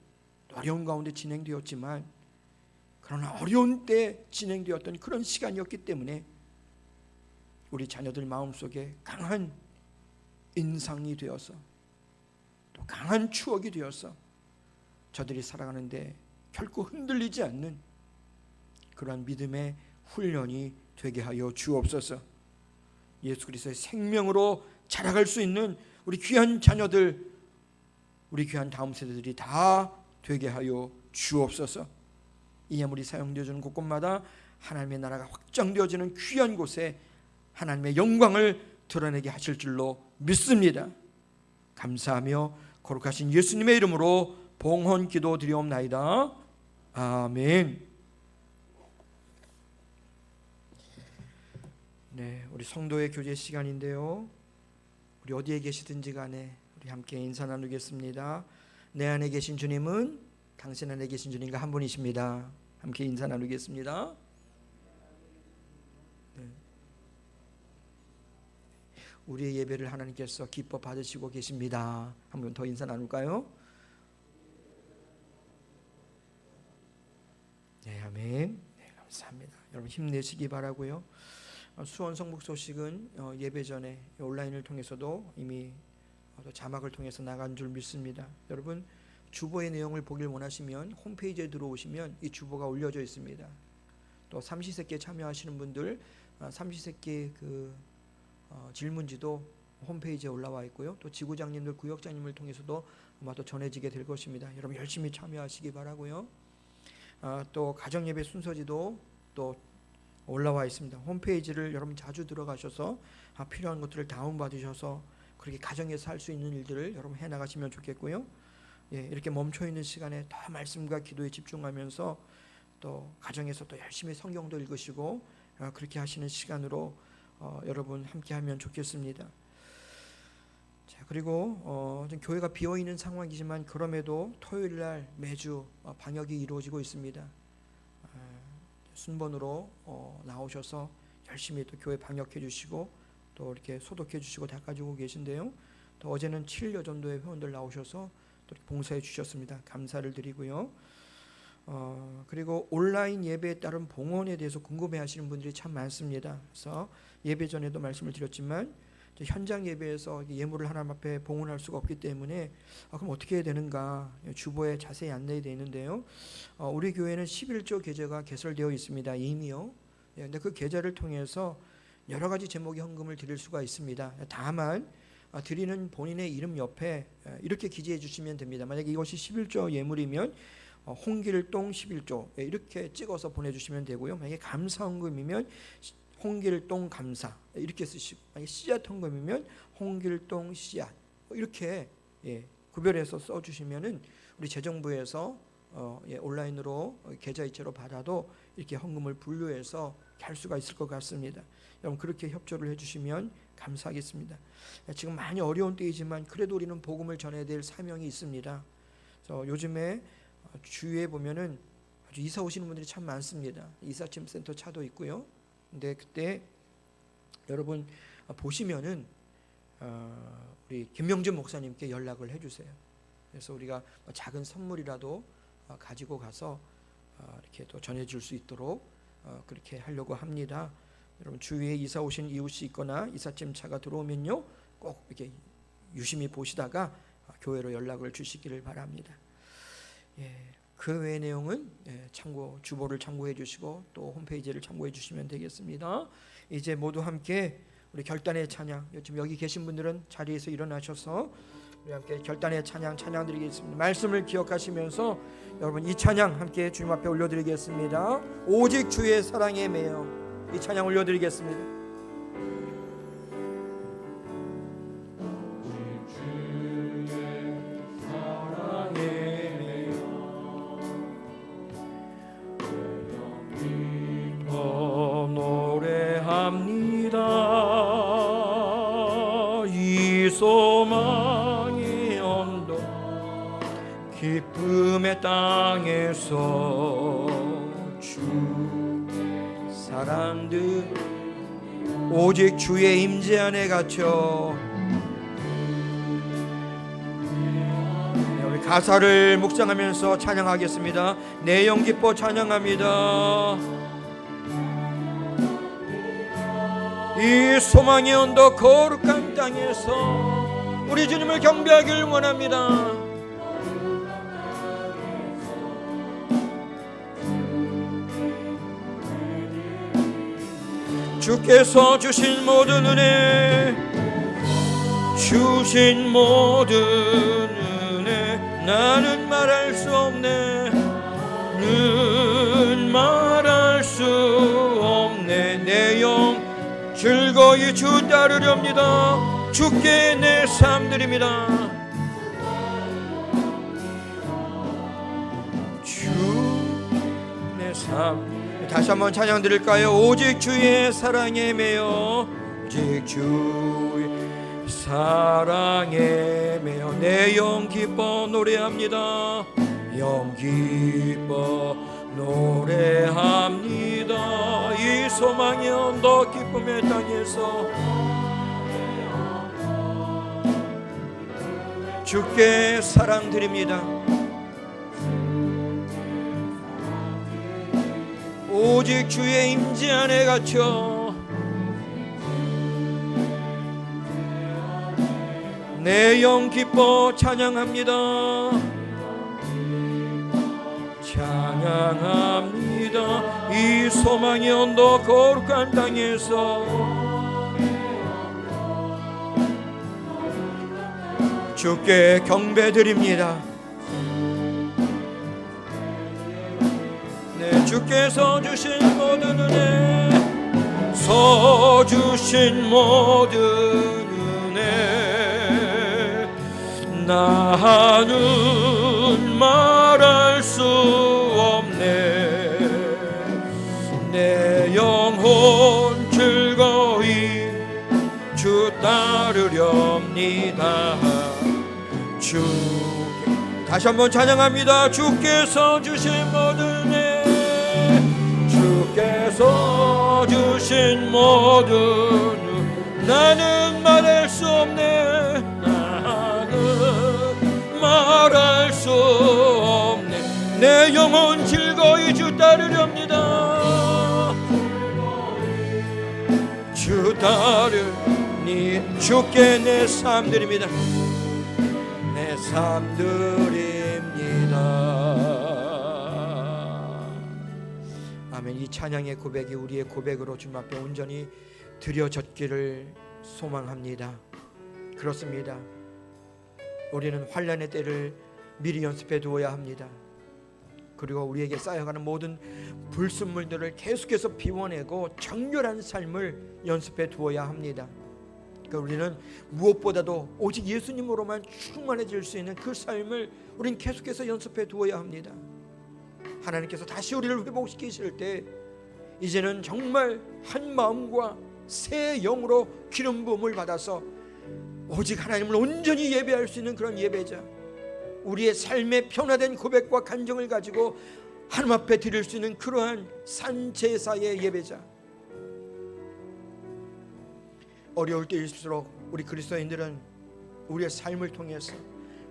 D: 또 어려운 가운데 진행되었지만, 그러나 어려운 때 진행되었던 그런 시간이었기 때문에 우리 자녀들 마음속에 강한 인상이 되어서 또 강한 추억이 되어서 저들이 살아가는데 결코 흔들리지 않는 그러한 믿음의 훈련이 되게 하여 주옵소서. 예수 그리스도의 생명으로 자라갈 수 있는 우리 귀한 자녀들, 우리 귀한 다음 세대들이 다 되게 하여 주옵소서. 이 예물이 사용되어지는 곳곳마다 하나님의 나라가 확장되어지는 귀한 곳에 하나님의 영광을 드러내게 하실 줄로 믿습니다. 감사하며 거룩하신 예수님의 이름으로 봉헌 기도 드리옵나이다. 아멘. 네, 우리 성도의 교제 시간인데요. 우리 어디에 계시든지 간에 우리 함께 인사 나누겠습니다. 내 안에 계신 주님은 당신 안에 계신 주님과 한 분이십니다. 함께 인사 나누겠습니다. 네. 우리의 예배를 하나님께서 기뻐 받으시고 계십니다. 한 번 더 인사 나눌까요? 네, 아멘. 네, 감사합니다. 여러분 힘내시기 바라고요. 수원 성북 소식은 예배 전에 온라인을 통해서도 이미 자막을 통해서 나간 줄 믿습니다. 여러분 주보의 내용을 보길 원하시면 홈페이지에 들어오시면 이 주보가 올려져 있습니다. 또 삼시세끼 참여하시는 분들 삼시세끼 그 질문지도 홈페이지에 올라와 있고요. 또 지구장님들, 구역장님을 통해서도 아마 또 전해지게 될 것입니다. 여러분 열심히 참여하시기 바라고요. 또 가정예배 순서지도 또 올라와 있습니다. 홈페이지를 여러분 자주 들어가셔서 필요한 것들을 다운받으셔서 그렇게 가정에서 할 수 있는 일들을 여러분 해나가시면 좋겠고요. 예, 이렇게 멈춰있는 시간에 더 말씀과 기도에 집중하면서 또 가정에서 또 열심히 성경도 읽으시고 그렇게 하시는 시간으로 여러분 함께 하면 좋겠습니다. 자, 그리고 좀 교회가 비어있는 상황이지만 그럼에도 토요일날 매주 방역이 이루어지고 있습니다. 순번으로 나오셔서 열심히 또 교회 방역해 주시고 또 이렇게 소독해 주시고 닦아주고 계신데요. 또 어제는 7여 정도의 회원들 나오셔서 또 이렇게 봉사해 주셨습니다. 감사를 드리고요. 그리고 온라인 예배에 따른 봉헌에 대해서 궁금해하시는 분들이 참 많습니다. 그래서 예배 전에도 말씀을 드렸지만 현장 예배에서 예물을 하나님 앞에 봉헌할 수가 없기 때문에 그럼 어떻게 해야 되는가 주보에 자세히 안내되어 있는데요. 우리 교회는 11조 계좌가 개설되어 있습니다. 이미요. 근데 그 계좌를 통해서 여러 가지 제목의 헌금을 드릴 수가 있습니다. 다만 드리는 본인의 이름 옆에 이렇게 기재해 주시면 됩니다. 만약에 이것이 11조 예물이면 홍길동 11조 이렇게 찍어서 보내주시면 되고요. 만약에 감사헌금이면 홍길동 감사 이렇게 쓰시고, 만약에 씨앗 헌금이면 홍길동 씨앗 이렇게 구별해서 써주시면은 우리 재정부에서 온라인으로 계좌이체로 받아도 이렇게 헌금을 분류해서 할 수가 있을 것 같습니다. 여러분 그렇게 협조를 해주시면 감사하겠습니다. 지금 많이 어려운 때이지만 그래도 우리는 복음을 전해야 될 사명이 있습니다. 그래서 요즘에 주위에 보면은 아주 이사 오시는 분들이 참 많습니다. 이사짐 센터 차도 있고요. 근데 그때 여러분 보시면은 우리 김명준 목사님께 연락을 해주세요. 그래서 우리가 작은 선물이라도 가지고 가서 이렇게 또 전해줄 수 있도록 그렇게 하려고 합니다. 여러분 주위에 이사 오신 이웃이 있거나 이삿짐 차가 들어오면요 꼭 이렇게 유심히 보시다가 교회로 연락을 주시기를 바랍니다. 그 외의 내용은 주보를 참고해 주시고 또 홈페이지를 참고해 주시면 되겠습니다. 이제 모두 함께 우리 결단의 찬양, 지금 여기 계신 분들은 자리에서 일어나셔서 우리 함께 결단의 찬양 드리겠습니다. 말씀을 기억하시면서 여러분 이 찬양 함께 주님 앞에 올려드리겠습니다. 오직 주의 사랑에 매여 이 찬양 올려드리겠습니다.
C: 소망의 언덕 기쁨의 땅에서 주
D: 사랑들 오직 주의 임재 안에 갇혀 우리 가사를 묵상하면서 찬양하겠습니다. 내 영 기뻐 찬양합니다. 이 소망의 언덕 거룩한 땅에서 우리 주님을 경배하길 원합니다. 주께서 주신 모든 은혜 나는 말할 수 없네 내 영 즐거이 주 따르렵니다. 주께 내 삶 드립니다. 주 내 삶 다시 한번 찬양 드릴까요? 오직 주의 사랑에 매여 오직 주의 사랑에 매여 내 영 기뻐 노래합니다. 영 기뻐 노래합니다. 이 소망의 언덕 기쁨의 땅에서 주께 사랑 드립니다. 오직 주의 임재 안에 갇혀 내 영 기뻐 찬양합니다. 이 소망의 언덕 거룩한 땅에서 주께 경배드립니다. 네, 주께서 주신 모든 은혜 나는 말할 수 없네. 내 영혼 즐거이 주 따르렵니다. 주 다시 한번 찬양합니다. 주께서 주신 모든 은혜
C: 주께서 주신 모든 나는 말할 수 없네. 나는 말할 수 없네. 내 영혼 즐거이 주 따르렵니다. 주 따르니 주께 내 삶 드립니다. 내 삶 드립니다. 아멘. 이 찬양의 고백이 우리의 고백으로 주님 앞에 온전히 드려졌기를 소망합니다. 그렇습니다. 우리는 환난의 때를 미리 연습해 두어야 합니다. 그리고 우리에게 쌓여가는 모든 불순물들을 계속해서 비워내고 정결한 삶을 연습해 두어야 합니다. 그러니까 우리는 무엇보다도 오직 예수님으로만 충만해질 수 있는 그 삶을 우리는 계속해서 연습해 두어야 합니다. 하나님께서 다시 우리를 회복시키실 때 이제는 정말 한 마음과 새 영으로 기름 부음을 받아서 오직 하나님을 온전히 예배할 수 있는 그런 예배자, 우리의 삶의 변화된 고백과 간정을 가지고 하나님 앞에 드릴 수 있는 그러한 산제사의 예배자. 어려울 때일수록 우리 그리스도인들은 우리의 삶을 통해서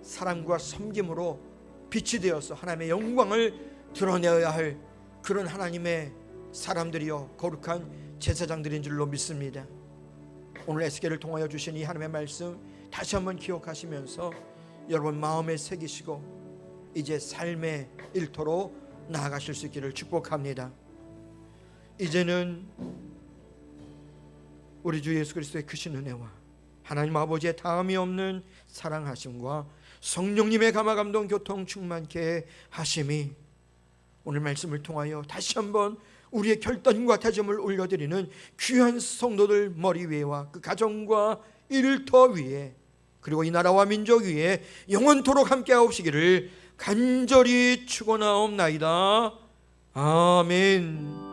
C: 사랑과 섬김으로 빛이 되어서 하나님의 영광을 드러내어야 할 그런 하나님의 사람들이요 거룩한 제사장들인 줄로 믿습니다. 오늘 에스겔을 통하여 주신 이 하나님의 말씀 다시 한번 기억하시면서 여러분 마음에 새기시고 이제 삶의 일터로 나아가실 수 있기를 축복합니다. 이제는 우리 주 예수 그리스도의 크신 은혜와 하나님 아버지의 다함이 없는 사랑하심과 성령님의 감화감동 교통 충만케 하심이 오늘 말씀을 통하여 다시 한번 우리의 결단과 다짐을 올려드리는 귀한 성도들 머리 위에와 그 가정과 일터 위에 그리고 이 나라와 민족 위에 영원토록 함께하옵시기를 간절히 축원하옵나이다. 아멘.